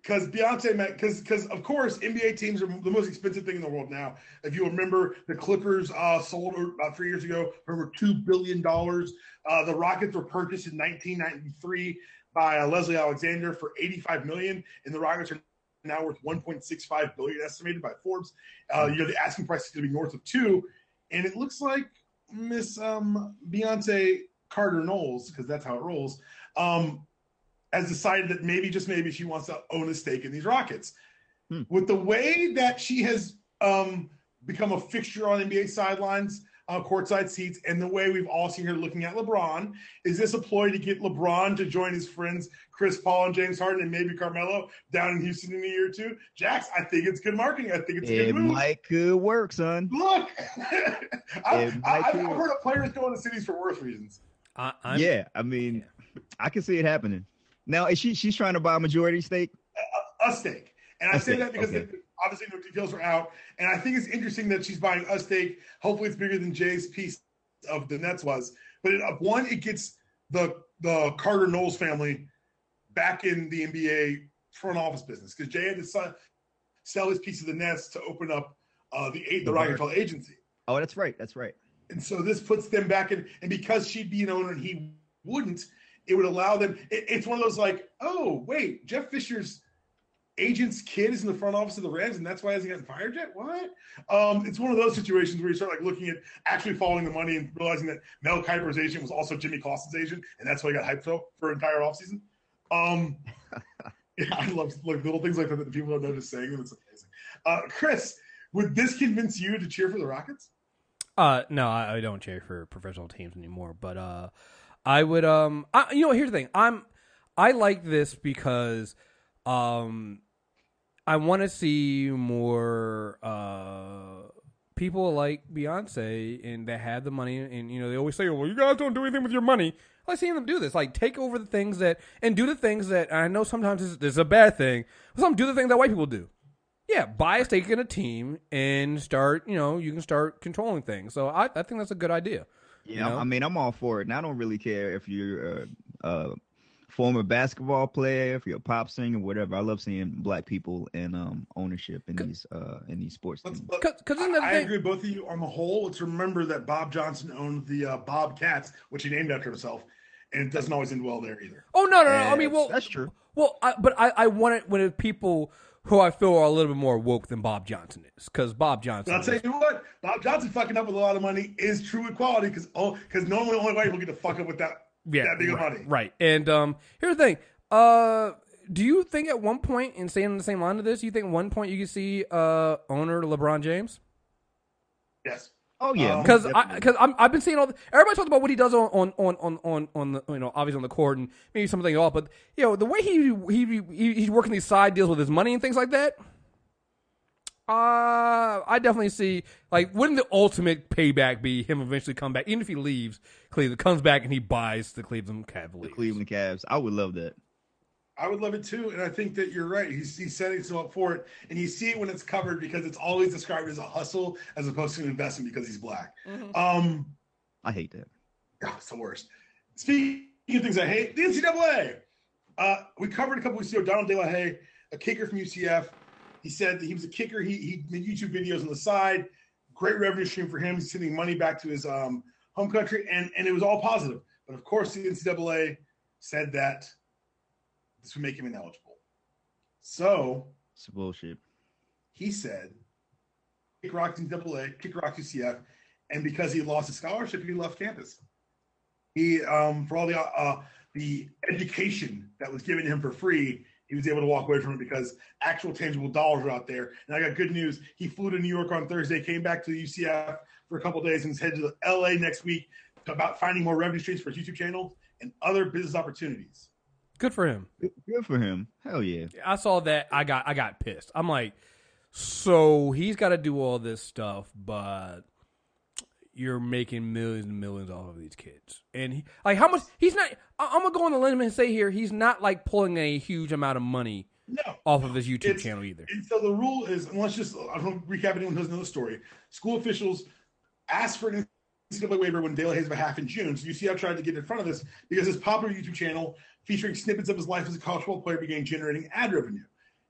A: Because Beyonce, because of course, NBA teams are the most expensive thing in the world now. If you remember, the Clippers sold about 3 years ago for over $2 billion. The Rockets were purchased in 1993 by Leslie Alexander for $85 million, and the Rockets are now worth $1.65 billion, estimated by Forbes. The asking price is going to be north of $2 billion, and it looks like Miss Beyonce Carter Knowles, because that's how it rolls, has decided that maybe, just maybe, she wants to own a stake in these Rockets. With the way that she has become a fixture on NBA sidelines, courtside seats, and the way we've all seen her looking at LeBron, is this a ploy to get LeBron to join his friends Chris Paul and James Harden and maybe Carmelo down in Houston in a year or two? Jaxx, I think it's good marketing. I think it's a good move.
C: It might work, son.
A: Look, I've heard of players going to cities for worse reasons.
C: I mean, I can see it happening. Now, is she's trying to buy a majority stake?
A: A stake. And I say that because obviously no details are out. And I think it's interesting that she's buying a stake. Hopefully it's bigger than Jay's piece of the Nets was. But it gets the Carter Knowles family back in the NBA front office business. Because Jay had to sell his piece of the Nets to open up the Rockefeller agency.
C: Oh, that's right.
A: And so this puts them back in. And because she'd be an owner and he wouldn't, it would allow them. It's one of those like, oh, wait, Jeff Fisher's agent's kid is in the front office of the Rams, and that's why he hasn't gotten fired yet? What? It's one of those situations where you start like looking at actually following the money and realizing that Mel Kiper's agent was also Jimmy Clausen's agent, and that's why he got hyped for entire offseason. Yeah, I love like little things like that that people don't know just saying them. It's amazing. Kriss, would this convince you to cheer for the Rockets?
B: No, I don't cheer for professional teams anymore, but I would here's the thing. I like this because I want to see more people like Beyonce and that have the money, and they always say, "Well, you guys don't do anything with your money." I like seeing them do this, like take over the things and do the things that I know sometimes this is a bad thing, but some do the things that white people do. Yeah, buy a stake in a team and start. You can start controlling things. So I think that's a good idea.
C: Yeah, I mean, I'm all for it, and I don't really care if you're a former basketball player, if you're a pop singer, whatever. I love seeing black people in ownership in these sports teams.
A: Because I agree with both of you on the whole. Let's remember that Bob Johnson owned the Bobcats, which he named after himself, and it doesn't always end well there either.
B: Oh no! I mean, well,
C: that's true.
B: Well, I want it when it's people who I feel are a little bit more woke than Bob Johnson is, because Bob Johnson.
A: But I'll tell you what, Bob Johnson fucking up with a lot of money is true equality, because normally only white people get to fuck up with that big of money.
B: Right. And here's the thing. Do you think at one point, and staying on the same line of this, you think at one point you could see owner LeBron James?
A: Yes.
C: Oh yeah,
B: because I've been seeing everybody talks about what he does on the obviously on the court and maybe something off, but the way he's working these side deals with his money and things like that. I definitely see, like, wouldn't the ultimate payback be him eventually come back, even if he leaves Cleveland, comes back and he buys the Cleveland Cavaliers?
C: The Cleveland Cavs. I would love that.
A: I would love it too, and I think that you're right. He's setting himself up for it, and you see it when it's covered because it's always described as a hustle as opposed to an investment because he's black.
B: Mm-hmm.
C: I hate that.
A: Oh, it's the worst. Speaking of things I hate, the NCAA. We covered a couple weeks ago Donald De La Haye, a kicker from UCF. He said that he was a kicker. He made YouTube videos on the side. Great revenue stream for him. He's sending money back to his home country, and it was all positive. But, of course, the NCAA said that this would make him ineligible. So
C: it's bullshit.
A: He said, kick rock NCAA, kick rock UCF, and because he lost his scholarship, he left campus. He for all the education that was given to him for free, he was able to walk away from it because actual tangible dollars are out there. And I got good news. He flew to New York on Thursday, came back to the UCF for a couple of days, and is headed to LA next week about finding more revenue streams for his YouTube channel and other business opportunities.
B: Good for him.
C: Good for him. Hell yeah.
B: I saw that. I got pissed. I'm like, so he's got to do all this stuff, but you're making millions and millions off of these kids. And how much? He's not. I'm gonna go on the limb and say here, he's not like pulling a huge amount of money off of his YouTube channel either. And
A: so the rule is, and let's just, I don't recap anyone who doesn't know the story. School officials asked for an NCAA waiver when De La Haye's behalf in June. So UCF tried to get in front of this because his popular YouTube channel featuring snippets of his life as a college football player began generating ad revenue.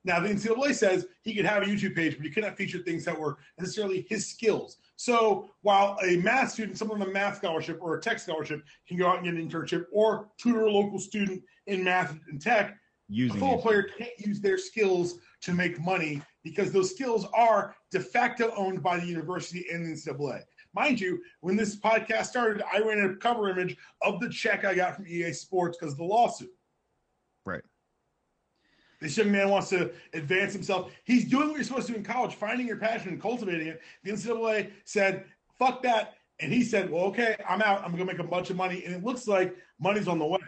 A: Now, the NCAA says he could have a YouTube page, but he could not feature things that were necessarily his skills. So while a math student, someone on a math scholarship or a tech scholarship can go out and get an internship or tutor a local student in math and tech, a football player can't use their skills to make money because those skills are de facto owned by the university and the NCAA. Mind you, when this podcast started, I ran a cover image of the check I got from EA Sports because of the lawsuit.
C: Right.
A: This young man wants to advance himself. He's doing what you're supposed to do in college, finding your passion and cultivating it. The NCAA said, fuck that. And he said, well, okay, I'm out. I'm going to make a bunch of money. And it looks like money's on the way.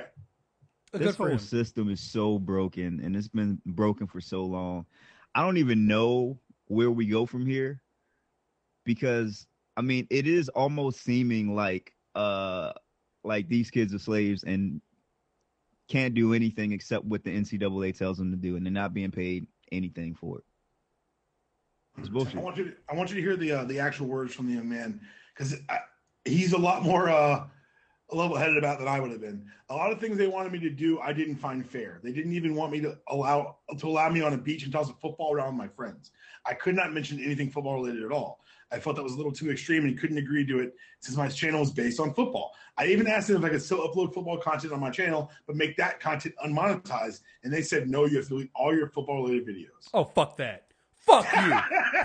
C: This whole system is so broken, and it's been broken for so long. I don't even know where we go from here because, I mean, it is almost seeming like these kids are slaves and can't do anything except what the NCAA tells them to do, and they're not being paid anything for it. It's bullshit.
A: I want you to hear the actual words from the young man because he's a lot more level-headed about than I would have been. A lot of things they wanted me to do, I didn't find fair. They didn't even want me to allow me on a beach and toss a football around with my friends. I could not mention anything football-related at all. I felt that was a little too extreme and couldn't agree to it since my channel was based on football. I even asked them if I could still upload football content on my channel, but make that content unmonetized. And they said, no, you have to delete all your football-related videos.
B: Oh, fuck that. Fuck you.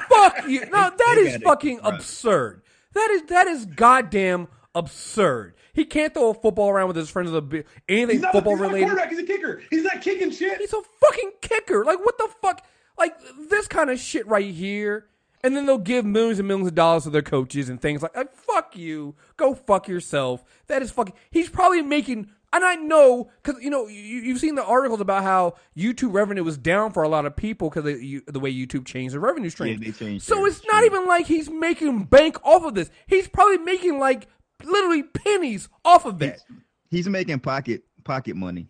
B: Fuck you. No, that is fucking absurd. That is goddamn absurd. He can't throw a football around with his friends with anything football-related.
A: He's not a quarterback. He's a kicker. He's not kicking shit.
B: He's a fucking kicker. Like, what the fuck? Like, this kind of shit right here. And then they'll give millions and millions of dollars to their coaches and things like, fuck you. Go fuck yourself. That is fucking. He's probably making And I know, because, you've seen the articles about how YouTube revenue was down for a lot of people because the way YouTube changed the revenue stream.
C: Yeah, they changed
B: so it's not even like he's making bank off of this. He's probably making, like, literally pennies off of that.
C: He's making pocket money.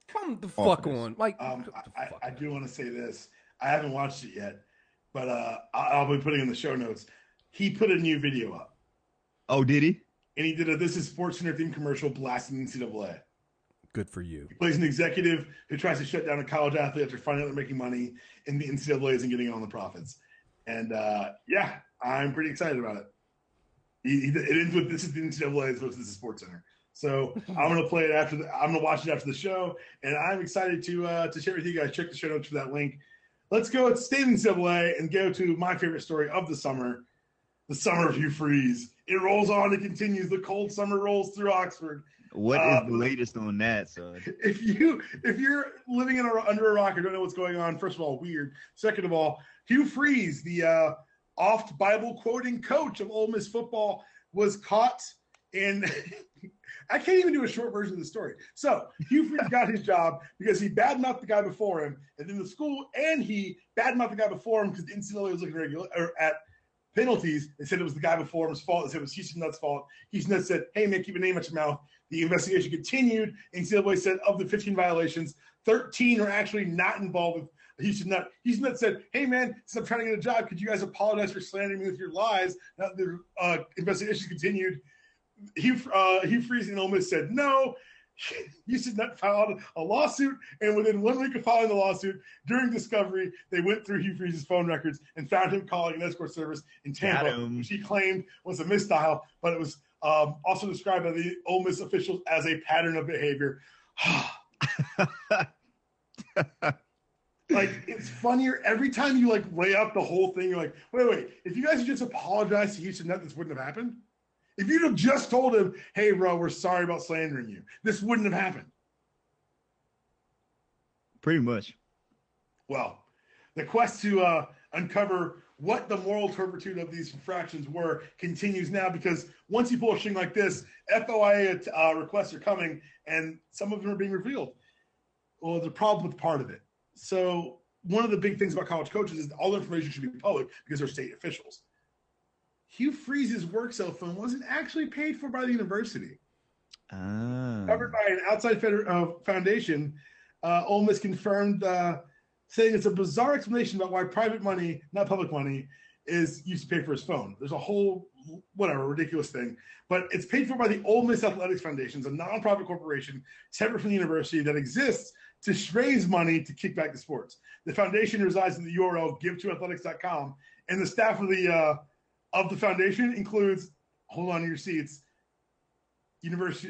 B: Come the fuck on. Like,
A: I do want to say this. I haven't watched it yet, but I'll be putting in the show notes. He put a new video up.
C: Oh, did he?
A: And he did a This Is Sports Center themed commercial blasting NCAA.
B: Good for you.
A: He plays an executive who tries to shut down a college athlete after finding out they're making money, and the NCAA isn't getting on the profits. And I'm pretty excited about it. It ends with This Is the NCAA as opposed to This Is Sports Center. So I'm gonna play it I'm gonna watch it after the show, and I'm excited to share with you guys. Check the show notes for that link. Let's go at State of NCAA and go to my favorite story of the summer, the Summer of Hugh Freeze. It rolls on. It continues. The cold summer rolls through Oxford.
C: What is the latest on that, son?
A: If you're living under a rock or don't know what's going on, first of all, weird. Second of all, Hugh Freeze, the oft Bible quoting coach of Ole Miss football, was caught in. I can't even do a short version of the story. So Hugh Freeze got his job because he badmouthed the guy before him, and then the school and he badmouthed the guy before him because the NCAA was looking at penalties. They said it was the guy before him's fault. They said it was Houston Nutt's fault. Houston Nutt said, "Hey man, keep a name out your mouth." The investigation continued. NCAA said of the 15 violations, 13 are actually not involved with Houston Nutt. Houston Nutt said, "Hey man, since I'm trying to get a job, could you guys apologize for slandering me with your lies?" Now the investigation continued. Hugh Freeze and Ole Miss said no. Houston Nutt filed a lawsuit, and within 1 week of filing the lawsuit, during discovery, they went through Hugh Freeze's phone records and found him calling an escort service in Tampa, which he claimed was a misdial, but it was also described by the Ole Miss officials as a pattern of behavior. Like, it's funnier every time you like lay out the whole thing. You're like, wait. If you guys had just apologized to Houston Nutt, this wouldn't have happened. If you'd have just told him, "Hey, bro, we're sorry about slandering you," this wouldn't have happened.
C: Pretty much.
A: Well, the quest to uncover what the moral turpitude of these infractions were continues now, because once you pull a string like this, FOIA requests are coming, and some of them are being revealed. Well, there's a problem with part of it. So one of the big things about college coaches is all the information should be public because they're state officials. Hugh Freeze's work cell phone wasn't actually paid for by the university. Covered by an outside foundation, Ole Miss confirmed, saying it's a bizarre explanation about why private money, not public money, is used to pay for his phone. There's a whole, ridiculous thing. But it's paid for by the Ole Miss Athletics Foundation, a nonprofit corporation separate from the university that exists to raise money to kick back to sports. The foundation resides in the URL givetoathletics.com, and the staff of the foundation includes, hold on to your seats,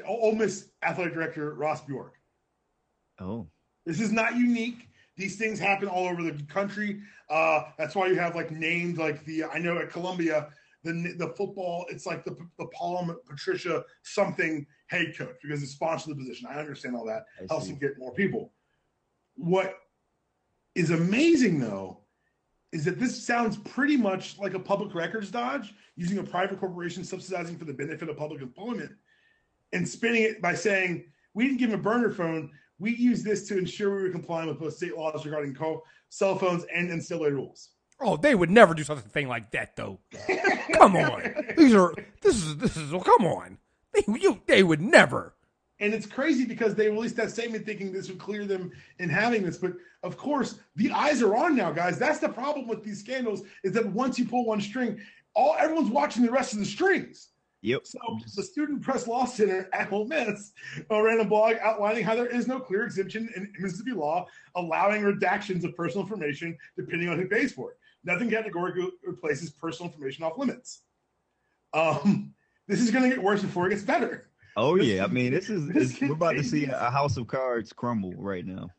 A: Ole Miss Athletic Director Ross Bjork.
C: Oh.
A: This is not unique. These things happen all over the country. That's why you have like names like I know at Columbia, the football, it's like the Paul Patricia something head coach because it's sponsored the position. I understand all that. Helps them get more people. What is amazing though is that this sounds pretty much like a public records dodge, using a private corporation subsidizing for the benefit of public employment and spinning it by saying, we didn't give him a burner phone. We used this to ensure we were complying with both state laws regarding cell phones and NCAA rules.
B: Oh, they would never do something like that, though. Come on. This is come on. They would never.
A: And it's crazy because they released that statement thinking this would clear them in having this. But, of course, the eyes are on now, guys. That's the problem with these scandals is that once you pull one string, everyone's watching the rest of the strings.
C: Yep.
A: So the Student Press Law Center at Ole Miss ran a blog outlining how there is no clear exemption in Mississippi law allowing redactions of personal information depending on who pays for it. Nothing categorically replaces personal information off limits. This is going to get worse before it gets better.
C: Oh, yeah. I mean, we're about to see a house of cards crumble right now.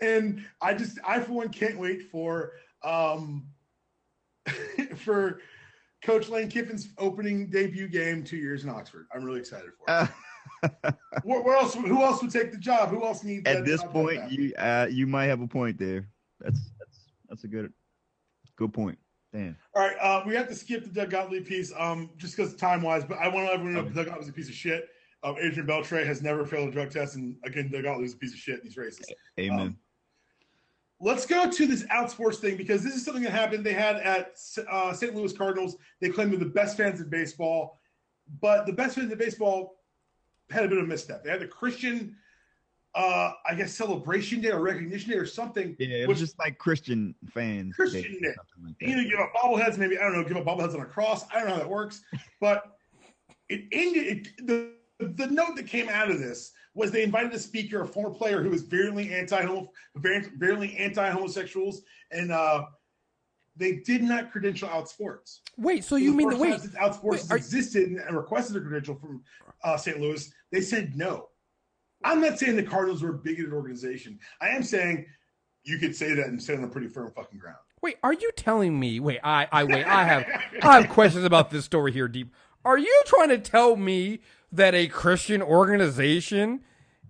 A: And I for one can't wait for Coach Lane Kiffin's opening debut game 2 years in Oxford. I'm really excited for it. Where else? Who else would take the job? Who else needs
C: at this point? You might have a point there. That's a good point. Damn.
A: All right, we have to skip the Doug Gottlieb piece, just because time wise. But I want everyone to know Doug Gottlieb was a piece of shit. Adrian Beltre has never failed a drug test, and again, Doug Gottlieb's a piece of shit. And he's racist.
C: Amen.
A: Let's go to this outsports thing because this is something that happened. They had at St. Louis Cardinals. They claimed they're the best fans in baseball, but the best fans in baseball had a bit of a misstep. They had the Christian, I guess, celebration day or recognition day or something.
C: Yeah, it was just like Christian fans.
A: Christian day. Like either give up bobbleheads, maybe, I don't know, give up bobbleheads on a cross. I don't know how that works. But it ended, the note that came out of this was they invited a speaker, a former player who was virulently anti-homosexuals, and they did not credential Outsports.
B: Wait, so you mean
A: since Outsports existed and requested a credential from St. Louis, they said no. I'm not saying the Cardinals were a bigoted organization. I am saying you could say that and stand on a pretty firm fucking ground.
B: Wait, are you telling me? Wait, I have questions about this story here, Deep. Are you trying to tell me that a Christian organization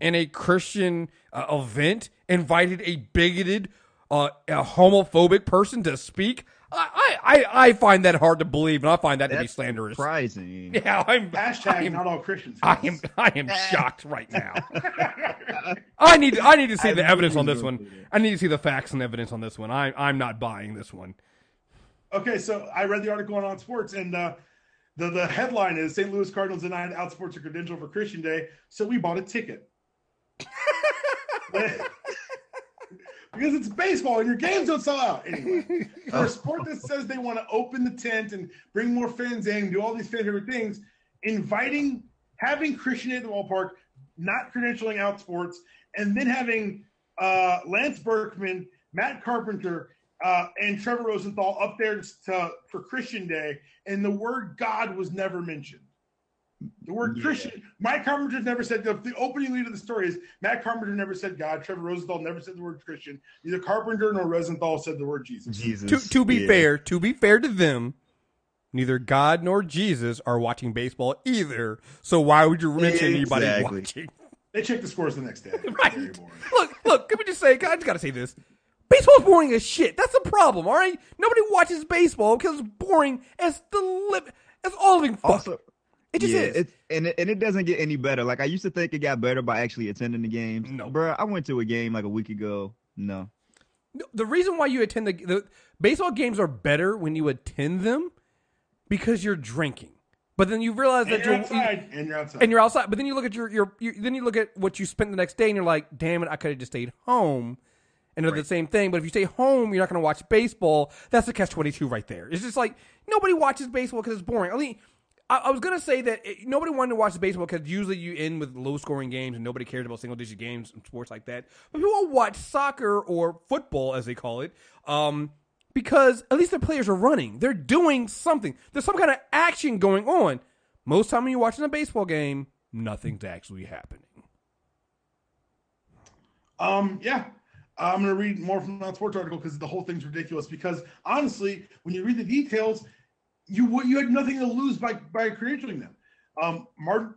B: and a Christian event invited a bigoted, a homophobic person to speak? I find that hard to believe, and I find that to be slanderous.
C: Surprising.
B: Yeah,
A: Hashtag not all Christians.
B: I am shocked right now. I need to see the evidence on this one. I need to see the facts and evidence on this one. I'm not buying this one.
A: Okay, so I read the article on Outsports, and the headline is St. Louis Cardinals denied Outsports a credential for Christian Day, so we bought a ticket. Because it's baseball and your games don't sell out. Anyway, for a sport that says they want to open the tent and bring more fans in and do all these fan favorite things, having Christian Day at the ballpark, not credentialing Outsports, and then having Lance Berkman, Matt Carpenter, and Trevor Rosenthal up there for Christian Day, and the word God was never mentioned. The word Christian, Mike Carpenter never said, the opening lead of the story is Matt Carpenter never said God, Trevor Rosenthal never said the word Christian, neither Carpenter nor Rosenthal said the word Jesus.
B: To be fair to them, neither God nor Jesus are watching baseball either, so why would you mention anybody watching?
A: They check the scores the next day.
B: Right. Look, let me just say, I just gotta say this. Baseball's boring as shit. That's the problem, all right? Nobody watches baseball because it's boring as as all living fuck.
C: Also, it just is. It doesn't get any better. Like, I used to think it got better by actually attending the games.
B: No.
C: Bro, I went to a game like a week ago. No.
B: The reason why you attend the baseball games are better when you attend them because you're drinking. But then you realize that you're outside. But then you look at then you look at what you spent the next day and you're like, damn it, I could have just stayed home. And they're the same thing. But if you stay home, you're not going to watch baseball. That's the catch-22 right there. It's just like nobody watches baseball because it's boring. I mean, I was going to say that nobody wanted to watch the baseball because usually you end with low-scoring games and nobody cares about single-digit games and sports like that. But people watch soccer or football, as they call it, because at least the players are running. They're doing something. There's some kind of action going on. Most time when you're watching a baseball game, nothing's actually happening.
A: Yeah. I'm going to read more from that sports article because the whole thing's ridiculous. Because honestly, when you read the details, you had nothing to lose by credentialing them.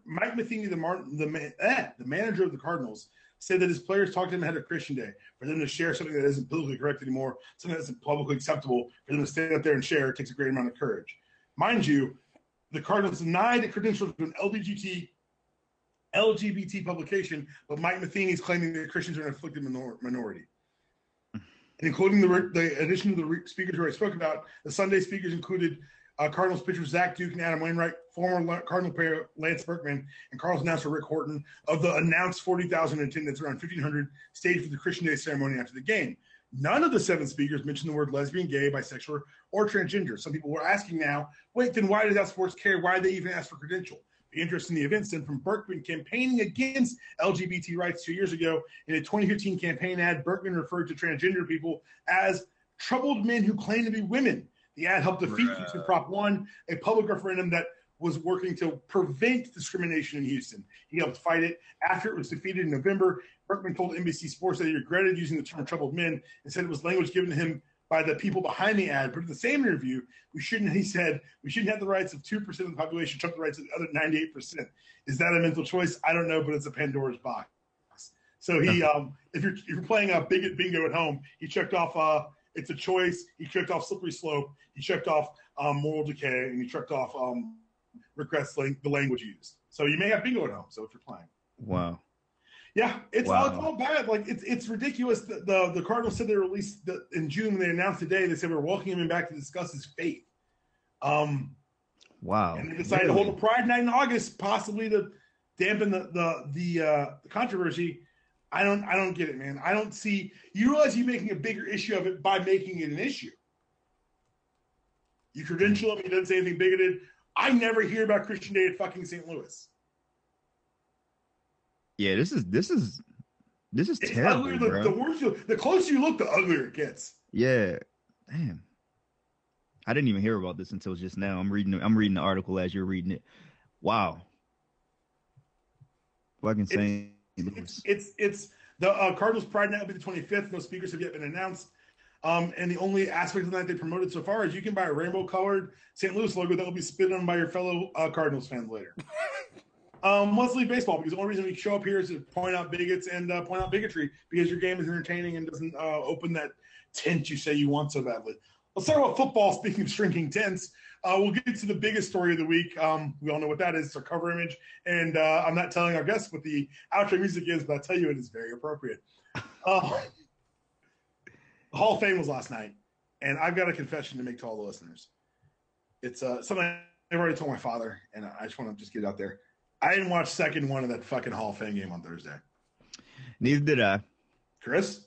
A: Mike Matheny, the manager of the Cardinals, said that his players talked to him ahead of Christian Day for them to share something that isn't politically correct anymore, something that isn't publicly acceptable for them to stand up there and share. It takes a great amount of courage. Mind you, the Cardinals denied a credential to an LGBT publication, but Mike Matheny is claiming that Christians are an afflicted minority. And including the addition of the speakers who I spoke about, the Sunday speakers included Cardinals pitchers Zach Duke and Adam Wainwright, former Cardinal player Lance Berkman, and Cardinals announcer Rick Horton. Of the announced 40,000 in attendance, around 1,500 stayed for the Christian Day ceremony after the game. None of the 7 speakers mentioned the word lesbian, gay, bisexual, or transgender. Some people were asking now, wait, then why does Outsports care? Why did they even ask for credential? The interest in the event stemmed from Berkman campaigning against LGBT rights 2 years ago. In a 2015 campaign ad, Berkman referred to transgender people as troubled men who claim to be women. The ad helped defeat Houston Prop 1, a public referendum that was working to prevent discrimination in Houston. He helped fight it. After it was defeated in November, Berkman told NBC Sports that he regretted using the term troubled men and said it was language given to him by the people behind the ad. But in the same interview, he said, we shouldn't have the rights of 2% of the population, trump the rights of the other 98%. Is that a mental choice? I don't know, but it's a Pandora's box. So he, if you're playing a bigot bingo at home, he checked off it's a choice. He checked off slippery slope. He checked off moral decay, and he checked off regrets the language used. So you may have bingo at home. So if you're playing.
C: Wow.
A: Yeah, it's all bad. Like it's ridiculous. The Cardinals said they released in June. They announced today. They said we're welcoming him back to discuss his fate.
C: Wow.
A: And they decided to hold a Pride Night in August, possibly to dampen the controversy. I don't get it, man. I don't see. You realize you're making a bigger issue of it by making it an issue. You credential him. He doesn't say anything bigoted. I never hear about Christian Day at fucking St. Louis.
C: Yeah, this is it's terrible,
A: uglier,
C: bro.
A: The closer you look, the uglier it gets.
C: Yeah, damn. I didn't even hear about this until just now. I'm reading the article as you're reading it. Wow. Fucking St. Louis.
A: It's the Cardinals Pride Night will be the 25th. No speakers have yet been announced. And the only aspect of the night they promoted so far is you can buy a rainbow-colored St. Louis logo that will be spit on by your fellow Cardinals fans later. Let's leave baseball because the only reason we show up here is to point out bigots and point out bigotry because your game is entertaining and doesn't open that tent you say you want so badly. Let's talk about football. Speaking of shrinking tents, we'll get to the biggest story of the week. We all know what that is. It's our cover image. And I'm not telling our guests what the outro music is, but I'll tell you it is very appropriate. The Hall of Fame was last night, and I've got a confession to make to all the listeners. It's something I've already told my father, and I just want to just get it out there. I didn't watch second one of that fucking Hall of Fame game on Thursday.
C: Neither did I.
A: Kriss?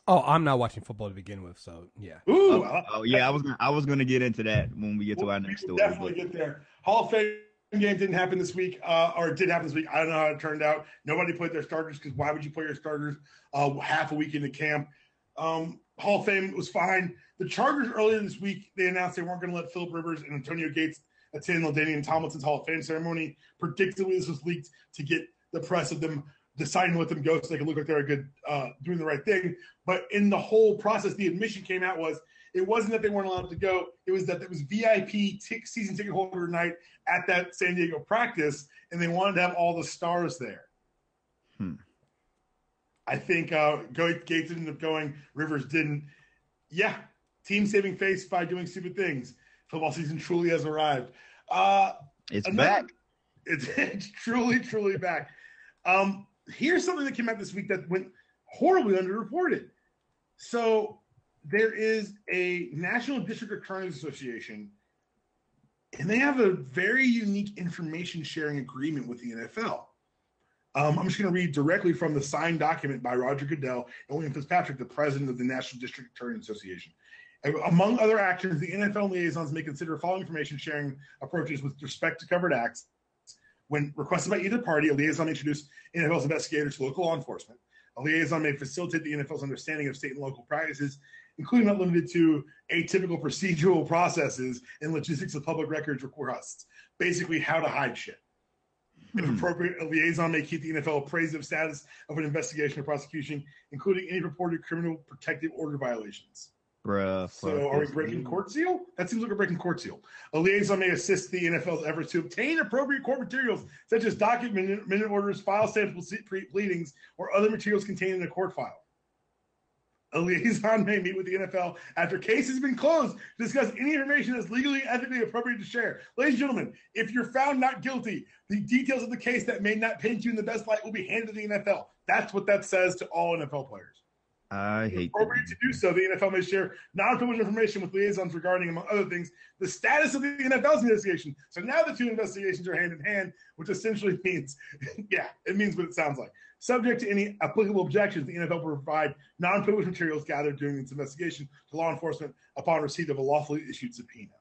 B: Oh, I'm not watching football to begin with, so yeah.
A: Ooh,
C: yeah, I was gonna get into that when we get to our next story.
A: Definitely get there. Hall of Fame game didn't happen this week, or it did happen this week. I don't know how it turned out. Nobody played their starters because why would you play your starters half a week into camp? Hall of Fame was fine. The Chargers earlier this week, they announced they weren't going to let Phillip Rivers and Antonio Gates attend LaDainian Tomlinson's Hall of Fame ceremony. Predictably, this was leaked to get the press of them deciding to let them go so they can look like they're good, doing the right thing. But in the whole process, the admission came out it wasn't that they weren't allowed to go. It was that it was VIP season ticket holder night at that San Diego practice, and they wanted to have all the stars there. I think Gates ended up going. Rivers didn't. Yeah, team-saving face by doing stupid things. Football season truly has arrived.
C: It's back.
A: It's truly, truly back. Here's something that came out this week that went horribly underreported. So there is a National District Attorneys Association, and they have a very unique information sharing agreement with the NFL. I'm just going to read directly from the signed document by Roger Goodell and William Fitzpatrick, the president of the National District Attorneys Association. Among other actions, the NFL liaisons may consider following information sharing approaches with respect to covered acts. When requested by either party, a liaison may introduce NFL's investigators to local law enforcement. A liaison may facilitate the NFL's understanding of state and local practices, including not limited to atypical procedural processes and logistics of public records requests. Basically, how to hide shit. If appropriate, a liaison may keep the NFL appraised of status of an investigation or prosecution, including any reported criminal protective order violations.
C: Bruh.
A: So are we breaking court seal? That seems like a breaking court seal. A liaison may assist the NFL's efforts to obtain appropriate court materials, such as document minute orders, file samples, pleadings, or other materials contained in a court file. A liaison may meet with the NFL after case has been closed to discuss any information that's legally and ethically appropriate to share. Ladies and gentlemen, if you're found not guilty, the details of the case that may not paint you in the best light will be handed to the NFL. That's what that says to all NFL players.
C: I hate
A: If appropriate to do so, the NFL may share non-privileged information with liaisons regarding, among other things, the status of the NFL's investigation. So now the two investigations are hand in hand, which essentially means, it means what it sounds like. Subject to any applicable objections, the NFL will provide non-privileged materials gathered during its investigation to law enforcement upon receipt of a lawfully issued subpoena.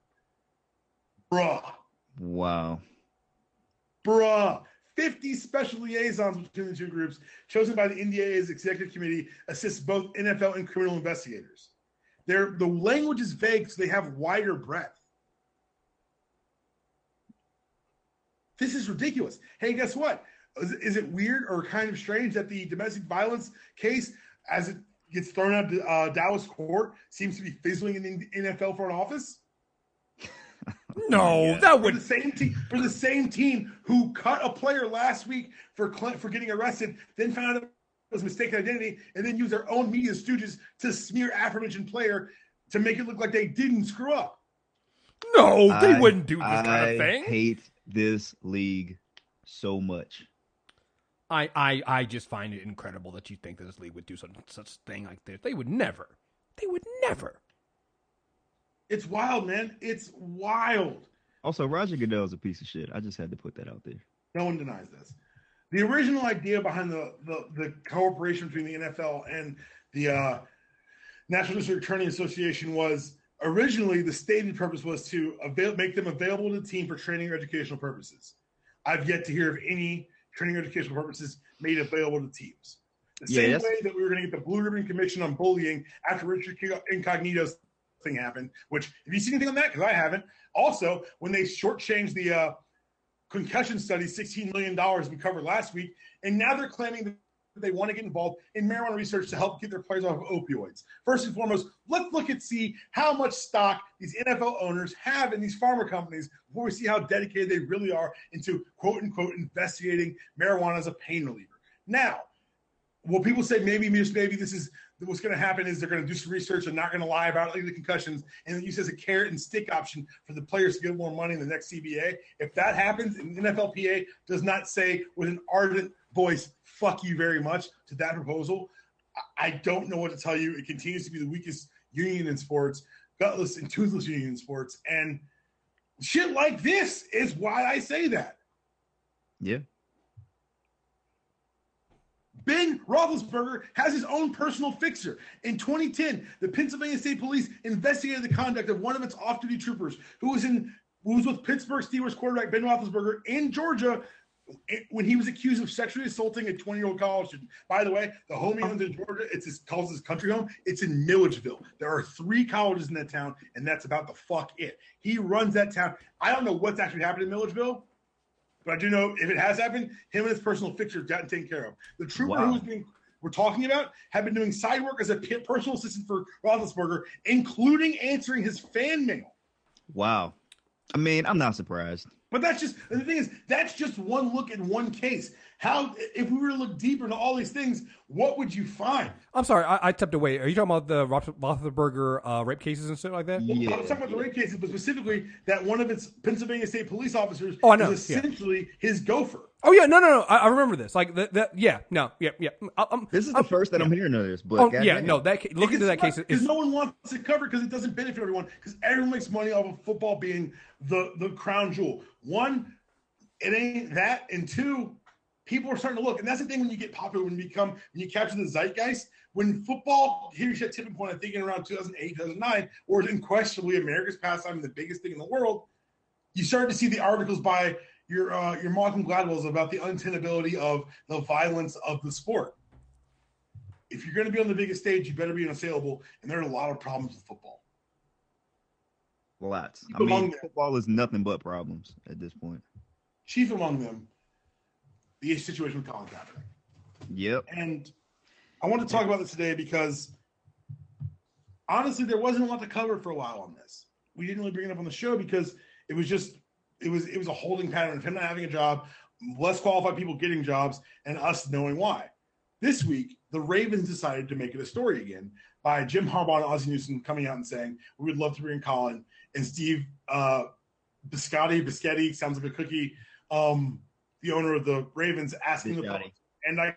A: Bruh.
C: Wow.
A: 50 special liaisons between the two groups, chosen by the NDAA's executive committee, assist both NFL and criminal investigators. The language is vague, so they have wider breadth. This is ridiculous. Hey, guess what? Is it weird or kind of strange that the domestic violence case, as it gets thrown out to Dallas court, seems to be fizzling in the NFL front office?
B: No, that would
A: for the same team who cut a player last week for getting arrested, then found out it was mistaken identity, and then used their own media stooges to smear aforementioned player to make it look like they didn't screw up.
B: No, they wouldn't do this kind of thing.
C: I hate this league so much.
B: I just find it incredible that you think that this league would do such thing like this. They would never. They would never.
A: It's wild, man. It's wild.
C: Also, Roger Goodell's a piece of shit. I just had to put that out there.
A: No one denies this. The original idea behind the cooperation between the NFL and the National District Attorney Association was originally the stated purpose was to make them available to the team for training or educational purposes. I've yet to hear of any training or educational purposes made available to teams. The same way that we were going to get the Blue Ribbon Commission on bullying after Richard Incognito's thing happened, which, have you seen anything on that? Because I haven't. Also, when they shortchanged the concussion study, $16 million we covered last week, and now they're claiming that they want to get involved in marijuana research to help get their players off of opioids. First and foremost, let's look and see how much stock these NFL owners have in these pharma companies before we see how dedicated they really are into quote-unquote investigating marijuana as a pain reliever. Now, will people say maybe this is what's going to happen is they're going to do some research and not going to lie about the concussions and then use as a carrot and stick option for the players to get more money in the next CBA? If that happens and the NFLPA does not say with an ardent voice, fuck you very much to that proposal, I don't know what to tell you. It continues to be the weakest union in sports, gutless and toothless union in sports. And shit like this is why I say that.
C: Yeah.
A: Ben Roethlisberger has his own personal fixer. In 2010, the Pennsylvania State Police investigated the conduct of one of its off-duty troopers who was with Pittsburgh Steelers quarterback Ben Roethlisberger in Georgia when he was accused of sexually assaulting a 20-year-old college student. By the way, the home he owns in Georgia, calls his country home. It's in Milledgeville. There are 3 colleges in that town, and that's about the fuck it. He runs that town. I don't know what's actually happened in Milledgeville, but I do know if it has happened, him and his personal fixture gotten taken care of. The trooper we're talking about had been doing side work as a personal assistant for Roethlisberger, including answering his fan mail.
C: Wow. I mean, I'm not surprised.
A: But the thing is, that's just one look at one case. How, if we were to look deeper into all these things, what would you find?
B: I'm sorry, I stepped away. Are you talking about the Roethlisberger rape cases and stuff like that?
A: Yeah. I was talking about the rape cases, but specifically that one of its Pennsylvania State police officers is essentially his gopher.
B: Oh yeah, no. I remember this. Like that. Yeah.
C: This is the first that I'm hearing of this. But
B: look into that case.
A: Because no one wants to cover because it doesn't benefit everyone. Because everyone makes money off of football being the crown jewel. One, it ain't that, and 2, people are starting to look, and that's the thing when you get popular, when you capture the zeitgeist. When football here's that tipping point, I think in around 2008, 2009, where it's unquestionably America's pastime and the biggest thing in the world, you start to see the articles by your Malcolm Gladwell's about the untenability of the violence of the sport. If you're going to be on the biggest stage, you better be unassailable, and there are a lot of problems with football.
C: Lots. I mean, football is nothing but problems at this point.
A: Chief among them, the situation with Colin Kaepernick.
C: Yep.
A: And I want to talk about this today because, honestly, there wasn't a lot to cover for a while on this. We didn't really bring it up on the show because it was a holding pattern of him not having a job, less qualified people getting jobs, and us knowing why. This week, the Ravens decided to make it a story again by Jim Harbaugh and Ozzie Newsome coming out and saying, we would love to bring Colin, and Steve Biscotti, sounds like a cookie, the owner of the Ravens, asking the public, and I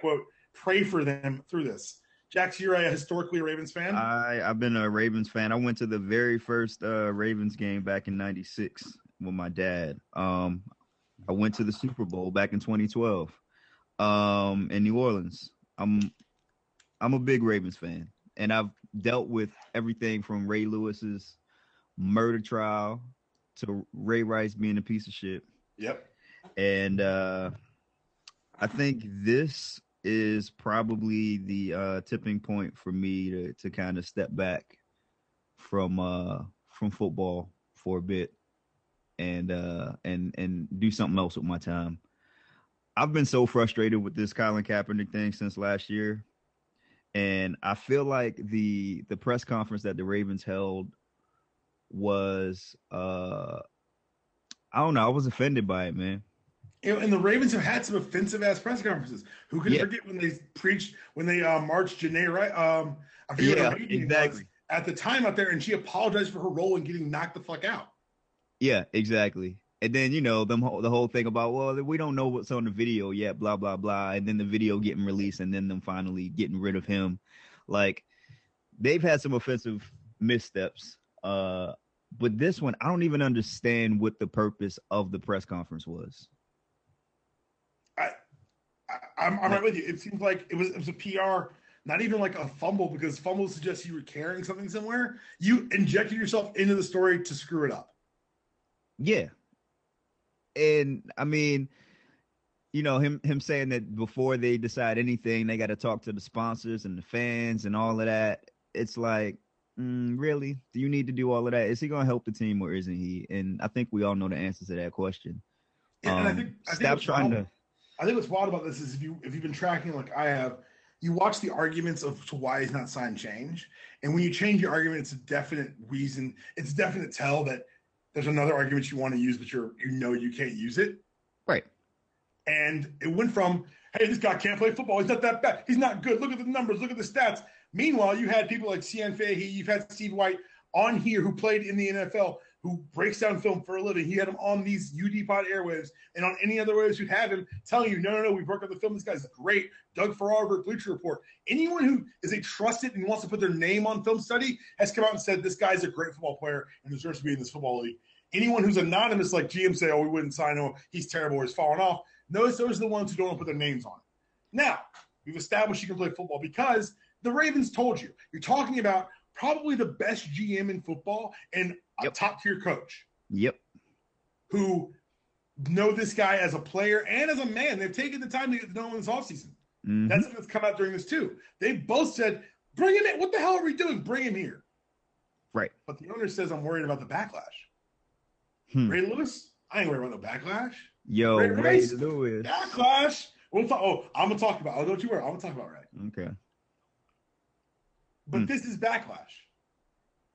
A: quote, pray for them through this. Jaxx, you're historically a Ravens fan?
C: I've been a Ravens fan. I went to the very first Ravens game back in '96 with my dad. I went to the Super Bowl back in 2012 in New Orleans. I'm a big Ravens fan, and I've dealt with everything from Ray Lewis's murder trial to Ray Rice being a piece of shit.
A: Yep.
C: And I think this is probably the tipping point for me to kind of step back from football for a bit and do something else with my time. I've been so frustrated with this Colin Kaepernick thing since last year, and I feel like the press conference that the Ravens held was I don't know. I was offended by it, man.
A: And the Ravens have had some offensive-ass press conferences. Who can forget when they marched Janae, right? I forget what her name was at the time out there, and she apologized for her role in getting knocked the fuck out.
C: Yeah, exactly. And then, the whole thing about, well, we don't know what's on the video yet, blah, blah, blah. And then the video getting released and then them finally getting rid of him. Like, they've had some offensive missteps. But this one, I don't even understand what the purpose of the press conference was.
A: I'm right with you. It seems like it was a PR, not even like a fumble, because fumble suggests you were carrying something somewhere. You injected yourself into the story to screw it up.
C: Yeah. And I mean, him saying that before they decide anything, they got to talk to the sponsors and the fans and all of that. It's like, really? Do you need to do all of that? Is he going to help the team or isn't he? And I think we all know the answer to that question.
A: Yeah, and I think what's wild about this is if you've been tracking like I have, you watch the arguments of to why he's not signed change, and when you change your argument, it's a definite reason. It's a definite tell that there's another argument you want to use, but you can't use it.
C: Right.
A: And it went from, hey, this guy can't play football. He's not that bad. He's not good. Look at the numbers. Look at the stats. Meanwhile, you had people like Cian Fahey. You've had Steve White on here who played in the NFL, who breaks down film for a living. He had him on these UD Pod airwaves and on any other waves you'd have him telling you, no, we broke up the film. This guy's great. Doug Farrar, Bleacher Report. Anyone who is a trusted and wants to put their name on film study has come out and said this guy's a great football player and deserves to be in this football league. Anyone who's anonymous, like GM say, we wouldn't sign him, he's terrible, or he's fallen off. Those are the ones who don't want to put their names on. Now, we've established you can play football because the Ravens told you. You're talking about probably the best GM in football and a top-tier coach.
C: Yep.
A: Who know this guy as a player and as a man. They've taken the time to get to know him this offseason. Mm-hmm. That's something that's come out during this too. They both said, bring him in. What the hell are we doing? Bring him here.
C: Right.
A: But the owner says, I'm worried about the backlash. Ray Lewis? I ain't worried about no backlash.
C: Yo, Ray Lewis.
A: Backlash. I'm going to talk about. Don't you worry. I'm going to talk about Ray.
C: Okay.
A: But this is backlash.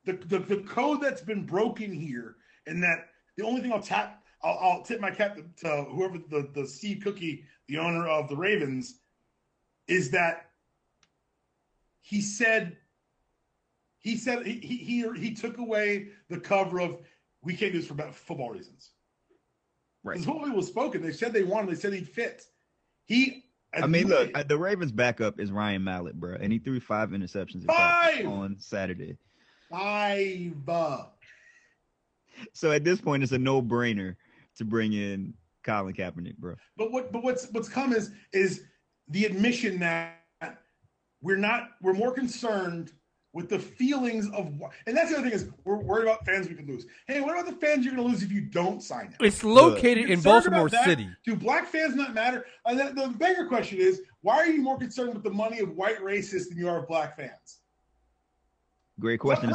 A: The code that's been broken here, and that the only thing I'll tip my cap to whoever the Steve Cookie, the owner of the Ravens, is that he took away the cover of we can't do this for football reasons.
C: Right.
A: Because what was spoken, they said they said he'd fit.
C: Look, the Ravens' backup is Ryan Mallett, bro, and he threw 5 interceptions on Saturday.
A: 5.
C: So at this point, it's a no-brainer to bring in Colin Kaepernick, bro.
A: But what's come is the admission that we're more concerned with the feelings of, and that's the other thing is we're worried about fans we could lose. Hey, what about the fans you're going to lose if you don't sign him?
B: It's located in Baltimore City.
A: Do black fans not matter? And the bigger question is, why are you more concerned with the money of white racists than you are of black fans?
C: Great question.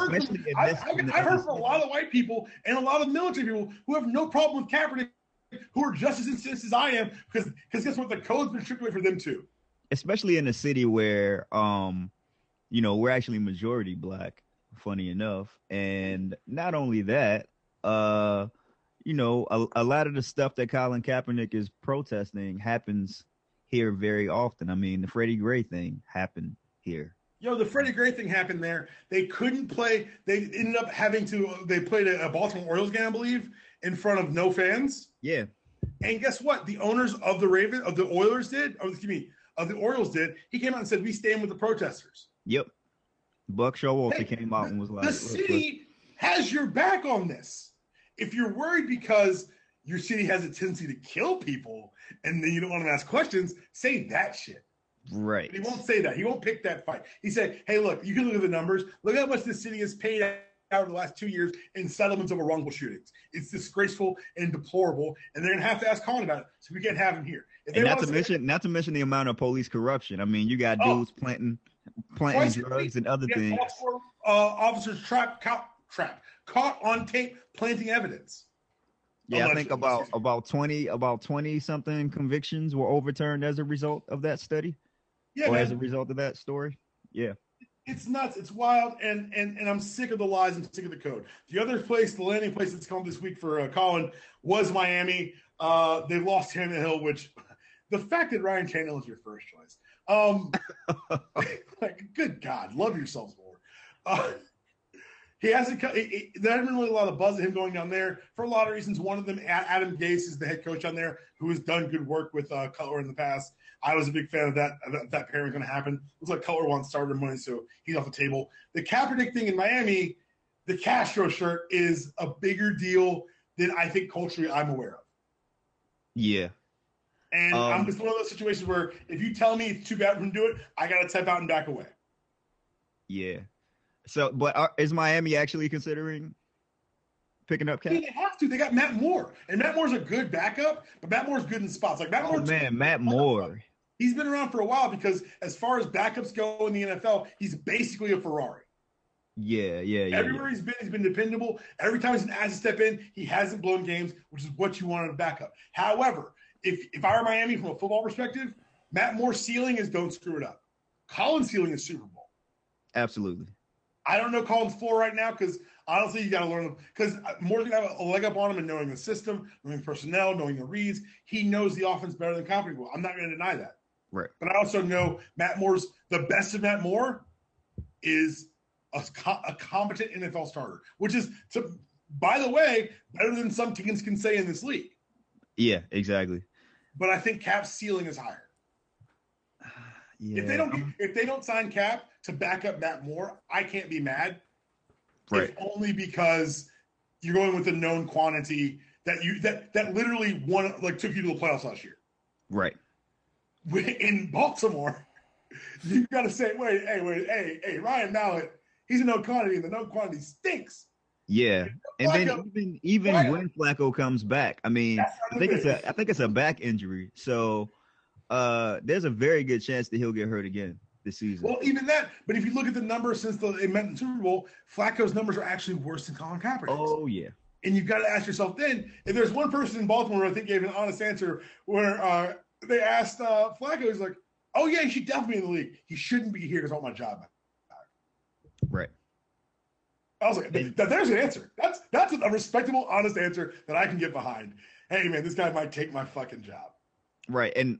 A: I've heard from a lot of white people and a lot of military people who have no problem with Kaepernick, who are just as incensed as I am, because guess what? The code's been stripped away for them too. Especially
C: in a city where we're actually majority black, funny enough. And not only that, a lot of the stuff that Colin Kaepernick is protesting happens here very often. I mean, the Freddie Gray thing happened here.
A: The Freddie Gray thing happened there. They couldn't play. They ended up they played a Baltimore Orioles game, I believe, in front of no fans.
C: Yeah.
A: And guess what? The owners of the Orioles did. He came out and said, we stand with the protesters.
C: Yep. Buck Showalter came out and was like,
A: the city has your back on this. If you're worried because your city has a tendency to kill people and then you don't want to ask questions, say that shit.
C: Right.
A: But he won't say that. He won't pick that fight. He said, hey, look, you can look at the numbers. Look how much this city has paid out over the last 2 years in settlements over wrongful shootings. It's disgraceful and deplorable, and they're going to have to ask Colin about it, so we can't have him here.
C: And not to mention the amount of police corruption. I mean, you got dudes planting drugs and other things.
A: Officers caught on tape planting evidence.
C: Yeah, I think about 20 something convictions were overturned as a result of that study.
A: Yeah,
C: as a result of that story. Yeah.
A: It's nuts. It's wild, and I'm sick of the lies. I'm sick of the code. The other place, the landing place that's come this week for Colin was Miami. They lost Tannehill, which the fact that Ryan Tannehill is your first choice. Good God, love yourselves more. He hasn't. There hasn't been really a lot of buzz of him going down there for a lot of reasons. One of them, Adam Gase is the head coach down there who has done good work with Cutler in the past. I was a big fan of that. That pairing going to happen. Looks like Cutler wants starter money, so he's off the table. The Kaepernick thing in Miami, the Castro shirt is a bigger deal than I think culturally I'm aware of.
C: Yeah.
A: And I'm just one of those situations where if you tell me it's too bad for him to do it, I got to step out and back away.
C: Yeah. So, but is Miami actually considering picking up Cap?
A: I mean, they have to. They got Matt Moore, and Matt Moore's a good backup, but Matt Moore's good in spots. Like
C: Matt Moore.
A: He's been around for a while because as far as backups go in the NFL, he's basically a Ferrari.
C: Yeah.
A: Everywhere he's been dependable. Every time he's asked to step in, he hasn't blown games, which is what you want in a backup. However, if I were Miami from a football perspective, Matt Moore's ceiling is don't screw it up. Colin's ceiling is Super Bowl.
C: Absolutely.
A: I don't know Colin's floor right now because honestly, you got to learn them. Because Moore's going to have a leg up on him in knowing the system, knowing personnel, knowing the reads. He knows the offense better than Kaepernick will. I'm not going to deny that.
C: Right.
A: But I also know the best of Matt Moore is a competent NFL starter, which is, by the way, better than some teams can say in this league.
C: Yeah, exactly.
A: But I think Cap's ceiling is higher.
C: Yeah.
A: If they don't sign Cap to back up Matt Moore, I can't be mad.
C: Right.
A: If only because you're going with a known quantity that literally took you to the playoffs last year.
C: Right.
A: In Baltimore, you got to say, hey, Ryan Mallett, he's a known quantity, and the known quantity stinks.
C: Yeah, and then even when Flacco comes back, I mean, I think it's a back injury, so there's a very good chance that he'll get hurt again this season.
A: Well, even that, but if you look at the numbers since they met in the Super Bowl, Flacco's numbers are actually worse than Colin Kaepernick.
C: Oh yeah,
A: and you've got to ask yourself then if there's one person in Baltimore who I think gave an honest answer where they asked Flacco, he's like, "Oh yeah, he should definitely be in the league. He shouldn't be here because I want my job back."
C: Right.
A: I was like, there's an answer. That's a respectable, honest answer that I can get behind. Hey, man, this guy might take my fucking job.
C: Right. And,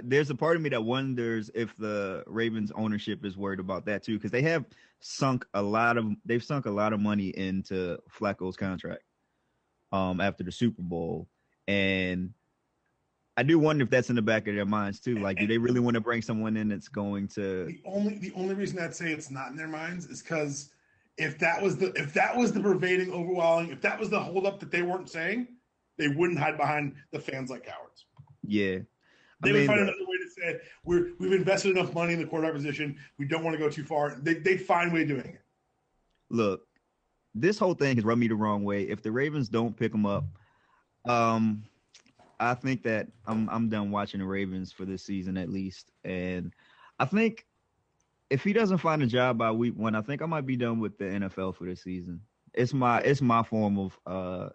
C: there's a part of me that wonders if the Ravens ownership is worried about that, too, because they've sunk a lot of money into Flacco's contract after the Super Bowl. And I do wonder if that's in the back of their minds, too. Like, do they really want to bring someone in that's going to.
A: The only reason I'd say it's not in their minds is because. If that was the pervading, overwhelming, if that was the holdup that they weren't saying, they wouldn't hide behind the fans like cowards.
C: Yeah.
A: They would find another way to say, we've invested enough money in the quarterback position. We don't want to go too far. They'd find a way of doing it.
C: Look, this whole thing has rubbed me the wrong way. If the Ravens don't pick them up, I think that I'm done watching the Ravens for this season at least. And I think if he doesn't find a job by week 1, I think I might be done with the NFL for this season. It's my form of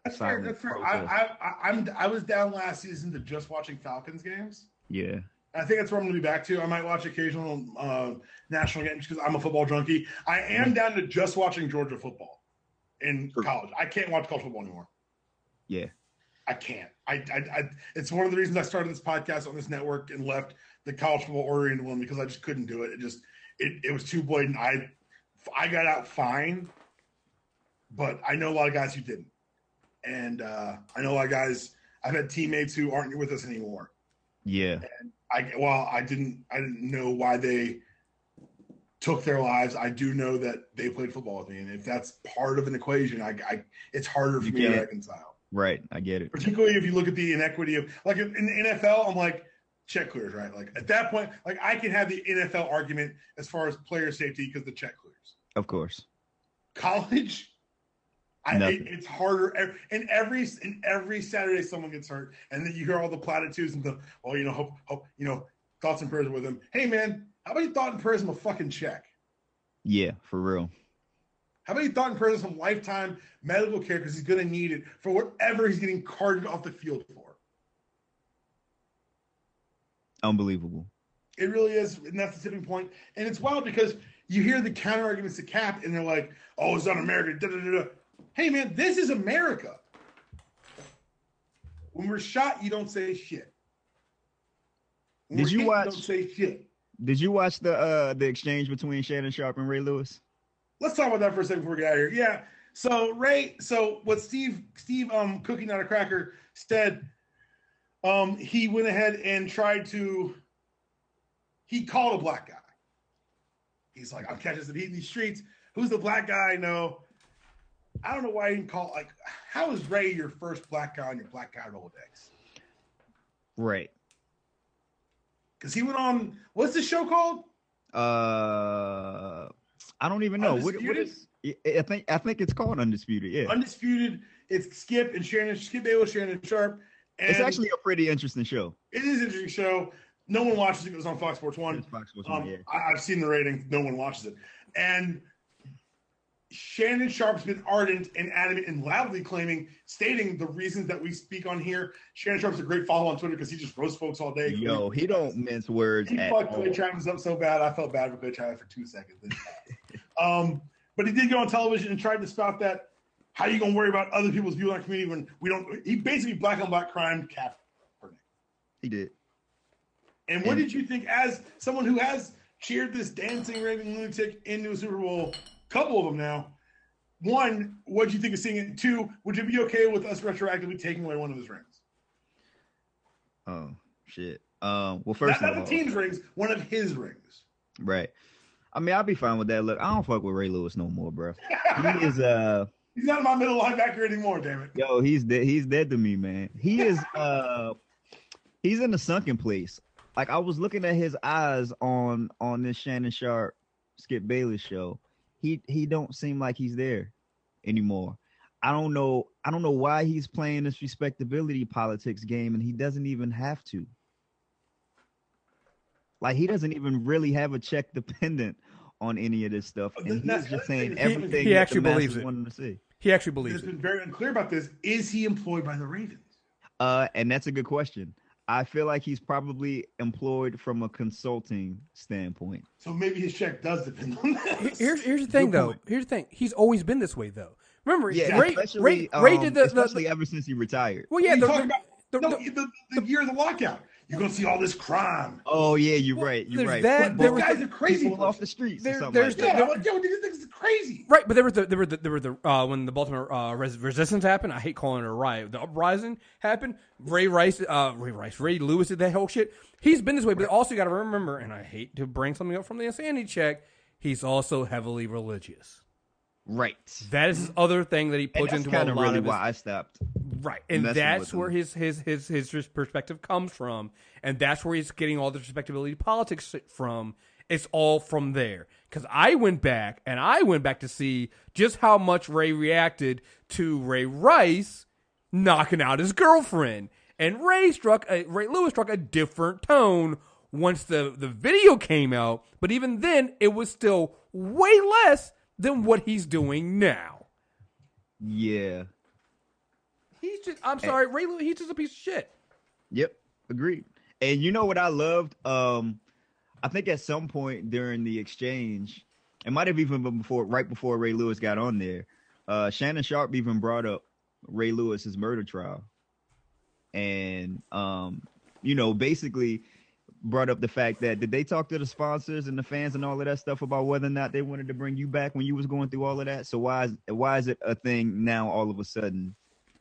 A: That's fair. I was down last season to just watching Falcons games.
C: Yeah.
A: I think that's where I'm going to be back to. I might watch occasional national games because I'm a football junkie. I am down to just watching Georgia football in college. I can't watch college football anymore.
C: Yeah.
A: I can't. I it's one of the reasons I started this podcast on this network and left the college football oriented one because I just couldn't do it. It was too blatant. I got out fine, but I know a lot of guys who didn't. And I know a lot of guys, I've had teammates who aren't with us anymore.
C: Yeah.
A: And I didn't know why they took their lives. I do know that they played football with me. And if that's part of an equation, it's harder for me to reconcile.
C: Right. I get it.
A: Particularly if you look at the inequity of, like in the NFL, I'm like, check clears, right? Like at that point, like I can have the NFL argument as far as player safety because the check clears.
C: Of course.
A: College, it's harder. And every Saturday someone gets hurt, and then you hear all the platitudes and the hope thoughts and prayers with him. Hey man, how about you thought and prayers of a fucking check?
C: Yeah, for real.
A: How about you thought and prayers of some lifetime medical care because he's going to need it for whatever he's getting carted off the field for.
C: Unbelievable.
A: It really is, and that's the tipping point. And it's wild because you hear the counter arguments to Cap, and they're like, "Oh, it's not America." Da, da, da, da. Hey, man, this is America. When we're shot, you don't say shit.
C: Did you watch?
A: Don't say shit.
C: Did you watch the exchange between Shannon Sharp and Ray Lewis?
A: let's talk about that for a second before we get out of here. Yeah. So Ray, what Steve Cookie Not a Cracker said, he went ahead and he called a black guy. He's like, I'm catching some heat in these streets. Who's the black guy I know? I don't know why he didn't call. Like, how is Ray your first black guy on your black guy Rolodex?
C: Right.
A: Because he went on, what's the show called?
C: I don't even know. What is? I think it's called Undisputed. Yeah.
A: Undisputed. It's Skip Bayless, Shannon Sharp. And
C: it's actually a pretty interesting show.
A: It is an interesting show. No one watches it. It was on Fox Sports 1.
C: Fox Sports 1, yeah.
A: I've seen the ratings. No one watches it. And Shannon Sharp's been ardent and adamant and loudly stating the reasons that we speak on here. Shannon Sharp's a great follow on Twitter because he just roasts folks all day.
C: Yo, he don't mince words.
A: He fucked Clay Travis up so bad. I felt bad for Clay Travis for 2 seconds. But he did go on television and tried to spout that. How you gonna worry about other people's view on our community when we don't? He basically black on black crime Kaepernick.
C: He did.
A: And what did you think, as someone who has cheered this dancing raving lunatic into a Super Bowl, a couple of them now? One, what do you think of seeing it? Two, would you be okay with us retroactively taking away one of his rings?
C: Oh shit. Well, first
A: not
C: of all,
A: the team's rings, one of his rings.
C: Right. I mean, I'll be fine with that. Look, I don't fuck with Ray Lewis no more, bro. He is
A: He's not my middle linebacker anymore, damn it.
C: Yo, he's dead. He's dead to me, man. He is he's in a sunken place. Like, I was looking at his eyes on this Shannon Sharp Skip Bayless show. He don't seem like he's there anymore. I don't know why he's playing this respectability politics game, and he doesn't even have to. Like, he doesn't even really have a check dependent on any of this stuff, and he's just saying everything
B: he actually believes it.
C: Wanted to see.
B: He actually believes
A: it. He's been very unclear about this. Is he employed by the Ravens?
C: And that's a good question. I feel like he's probably employed from a consulting standpoint.
A: So maybe his check does depend on that.
B: Here's the thing, though. Point. Here's the thing. He's always been this way, though. Remember,
C: yeah,
B: Ray did
C: especially ever since he retired.
A: Well, yeah, the year of the lockout. You're gonna see all this crime.
C: Oh yeah, you're right. You're right.
A: Those guys are crazy.
C: People off the streets. These
A: niggas are crazy.
B: Right, but there was the when the Baltimore resistance happened. I hate calling it a riot. The uprising happened. Ray Lewis did that whole shit. He's been this way, but also you got to remember, and I hate to bring something up from the insanity check. He's also heavily religious.
C: Right.
B: That is his other thing that he puts into a lot of
C: really why I stopped.
B: Right, and that's where his perspective comes from, and that's where he's getting all the respectability politics from. It's all from there. Because I went back to see just how much Ray reacted to Ray Rice knocking out his girlfriend, and Ray Lewis struck a different tone once the video came out. But even then, it was still way less than what he's doing now.
C: Yeah.
B: I'm sorry, Ray Lewis, he's just a piece of shit.
C: Yep, agreed. And you know what I loved? I think at some point during the exchange, it might have even been right before Ray Lewis got on there, Shannon Sharp even brought up Ray Lewis's murder trial. And, basically brought up the fact that, did they talk to the sponsors and the fans and all of that stuff about whether or not they wanted to bring you back when you was going through all of that? So why is it a thing now all of a sudden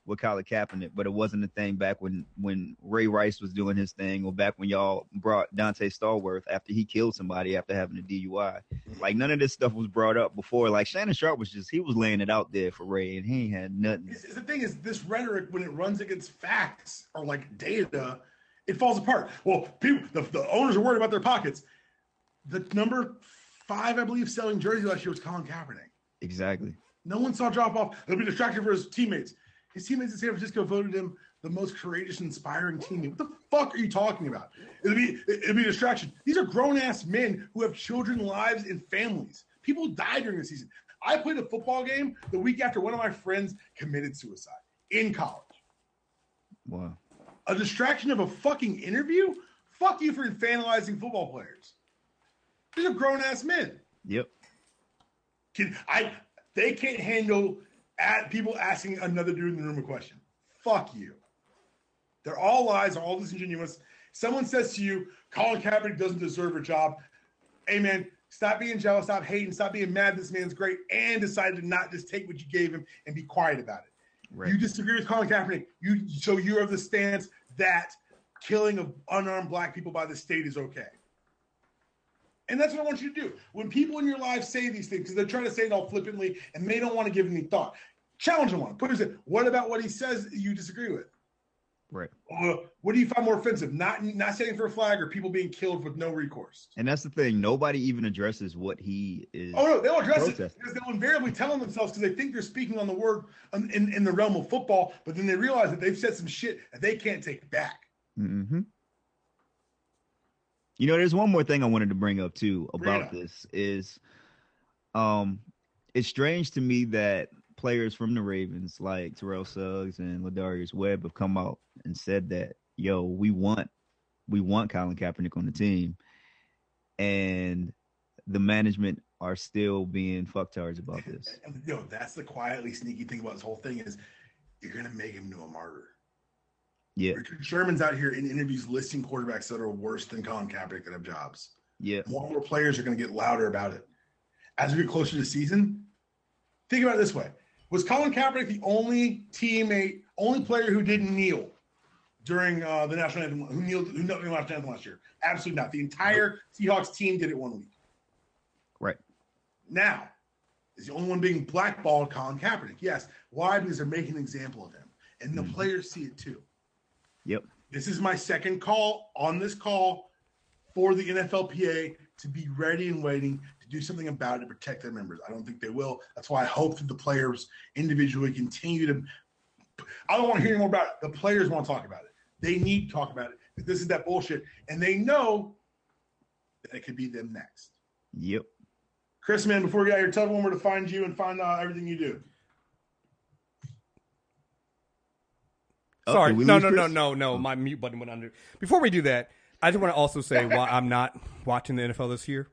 C: with Colin Kaepernick, but it wasn't a thing back when Ray Rice was doing his thing, or back when y'all brought Dante Stallworth after he killed somebody after having a DUI? Like, none of this stuff was brought up before. Like, Shannon Sharp was laying it out there for Ray, and he ain't had nothing.
A: The thing is, this rhetoric, when it runs against facts or like data, it falls apart. Well, the owners are worried about their pockets. The number 5, I believe, selling jersey last year was Colin Kaepernick.
C: Exactly.
A: No one saw drop off. It'll be distracting for his teammates. His teammates in San Francisco voted him the most courageous, inspiring teammate. What the fuck are you talking about? It'll be a distraction. These are grown-ass men who have children, lives, and families. People died during the season. I played a football game the week after one of my friends committed suicide in college.
C: Wow.
A: A distraction of a fucking interview? Fuck you for infantilizing football players. These are grown-ass men.
C: Yep.
A: They can't handle people asking another dude in the room a question. Fuck you. They're all lies, all disingenuous. Someone says to you, Colin Kaepernick doesn't deserve a job. Hey, man, stop being jealous, stop hating, stop being mad this man's great, and decide to not just take what you gave him and be quiet about it. Right. You disagree with Colin Kaepernick. So you're of the stance that killing of unarmed black people by the state is okay. And that's what I want you to do. When people in your life say these things, because they're trying to say it all flippantly and they don't want to give any thought, challenge them on it. Put it in. What about what he says you disagree with?
C: Right.
A: What do you find more offensive? Not standing for a flag or people being killed with no recourse?
C: And that's the thing. Nobody even addresses what he is.
A: Oh, no, they'll address it because they'll invariably tell them themselves because they think they're speaking on the word in the realm of football, but then they realize that they've said some shit that they can't take back.
C: Mm-hmm. You know, there's one more thing I wanted to bring up too about this is, it's strange to me that players from the Ravens like Terrell Suggs and Ladarius Webb have come out and said that, yo, we want Colin Kaepernick on the team, and the management are still being fucktards about this.
A: Yo, that's the quietly sneaky thing about this whole thing is you're gonna make him into a martyr.
C: Yeah.
A: Richard Sherman's out here in interviews listing quarterbacks that are worse than Colin Kaepernick that have jobs.
C: Yeah.
A: More and more players are going to get louder about it. As we get closer to the season, think about it this way. Was Colin Kaepernick the only player who didn't kneel during the national anthem, who kneeled in the national anthem last year? Absolutely not. The entire Seahawks team did it 1 week.
C: Right.
A: Now, is the only one being blackballed Colin Kaepernick? Yes. Why? Because they're making an example of him. And the players see it too.
C: Yep.
A: This is my second call on this call for the NFLPA to be ready and waiting to do something about it to protect their members. I don't think they will. That's why I hope that the players individually continue to – I don't want to hear any more about it. The players want to talk about it. They need to talk about it. This is that bullshit. And they know that it could be them next.
C: Yep.
A: Kriss, man, before we get out here, tell everyone where to find you and find everything you do.
B: Sorry, no. My mute button went under. Before we do that, I just want to also say why I'm not watching the NFL this year.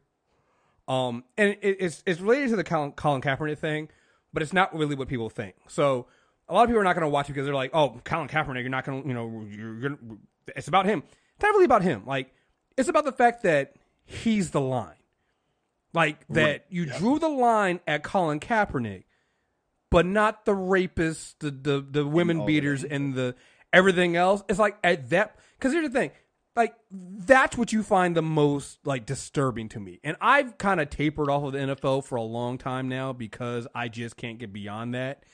B: And it's related to the Colin Kaepernick thing, but it's not really what people think. So a lot of people are not going to watch it because they're like, "Oh, Colin Kaepernick, you're not going to, you're going to." It's about him. It's not really about him. Like, it's about the fact that he's the line. Like that, you drew the line at Colin Kaepernick. But not the rapists, the women beaters, and the everything else. It's like at that, because here's the thing, like that's what you find the most like disturbing to me. And I've kind of tapered off of the NFL for a long time now because I just can't get beyond that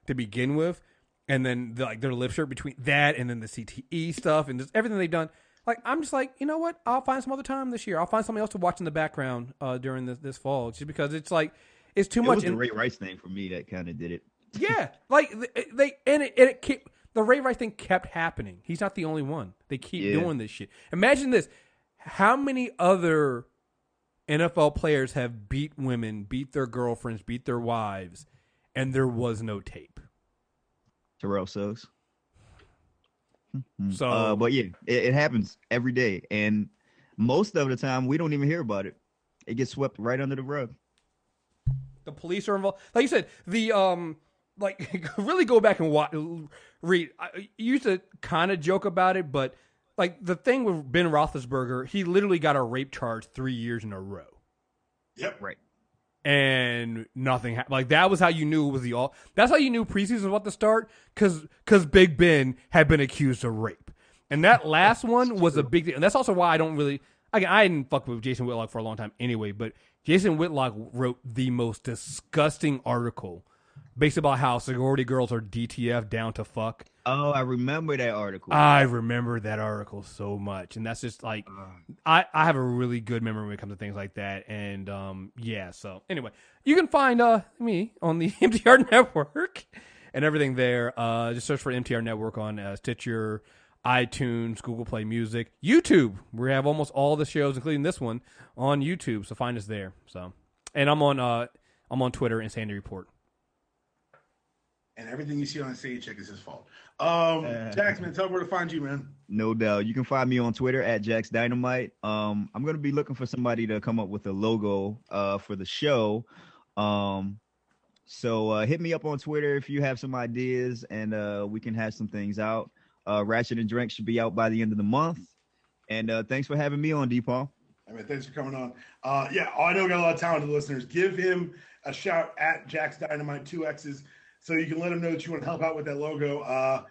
B: to begin with. And then their lip shirt between that and then the CTE stuff and just everything they've done. Like I'm just like, you know what? I'll find some other time this year. I'll find something else to watch in the background during this fall, just because it's like. It's too much.
C: It was the Ray Rice thing for me that kind of did it.
A: Yeah,
B: like the Ray Rice thing kept happening. He's not the only one. They keep doing this shit. Imagine this: how many other NFL players have beat women, beat their girlfriends, beat their wives, and there was no tape?
C: Terrell Suggs.
B: So,
C: but yeah, it happens every day, and most of the time we don't even hear about it. It gets swept right under the rug.
B: The police are involved. Like you said, the really go back and read. I used to kind of joke about it, but like the thing with Ben Roethlisberger, he literally got a rape charge 3 years in a row.
A: Yep.
C: Right.
B: And nothing happened. Like that was how you knew it was that's how you knew preseason was about to start, because Big Ben had been accused of rape. And that last one was a big deal. And that's also why I don't really I didn't fuck with Jason Whitlock for a long time anyway, but Jason Whitlock wrote the most disgusting article based about how sorority girls are DTF down to fuck.
C: Oh, I remember that article.
B: I remember that article so much. And that's just like, I have a really good memory when it comes to things like that. And yeah, so anyway, you can find me on the MTR Network and everything there. Just search for MTR Network on Stitcher, iTunes, Google Play Music, YouTube. We have almost all the shows, including this one, on YouTube. So find us there. So, and I'm on Twitter, Insanity Report.
A: And everything you see on Insanity Check is his fault. Jaxx, man, tell me where to find you, man.
C: No doubt. You can find me on Twitter at Jaxx Dynamite. I'm gonna be looking for somebody to come up with a logo for the show. So hit me up on Twitter if you have some ideas, and we can hash some things out. Ratchet and Drank should be out by the end of the month. And thanks for having me on, D-Paul.
A: I mean, thanks for coming on. Yeah, I know we got a lot of talented listeners. Give him a shout at Jaxx Dynamite 2X's so you can let him know that you want to help out with that logo.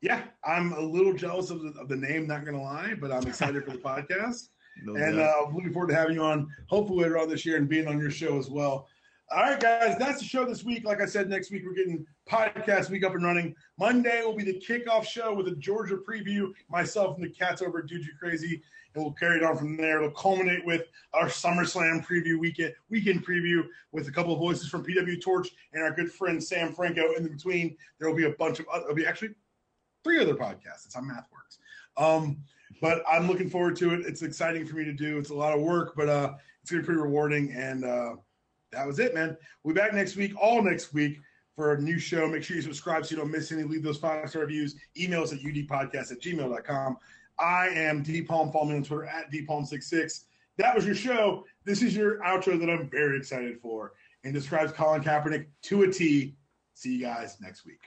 A: Yeah, I'm a little jealous of the name, not going to lie, but I'm excited for the podcast. I'm looking forward to having you on, hopefully later on this year, and being on your show as well. All right, guys, that's the show this week. Like I said, next week we're getting podcast week up and running. Monday will be the kickoff show with a Georgia preview. Myself and the cats over at Dude You Crazy, and we'll carry it on from there. It'll culminate with our SummerSlam preview weekend preview with a couple of voices from PW Torch and our good friend Sam Franco. In between, there will be there'll be actually 3 other podcasts. That's how math works. But I'm looking forward to it. It's exciting for me to do. It's a lot of work, but it's going to be pretty rewarding. And that was it, man. We'll be back next week, all next week, for a new show. Make sure you subscribe so you don't miss any. Leave those 5-star reviews. Email us at udpodcast@gmail.com. I am DPalm. Follow me on Twitter at DPalm66. That was your show. This is your outro that I'm very excited for and describes Colin Kaepernick to a T. See you guys next week.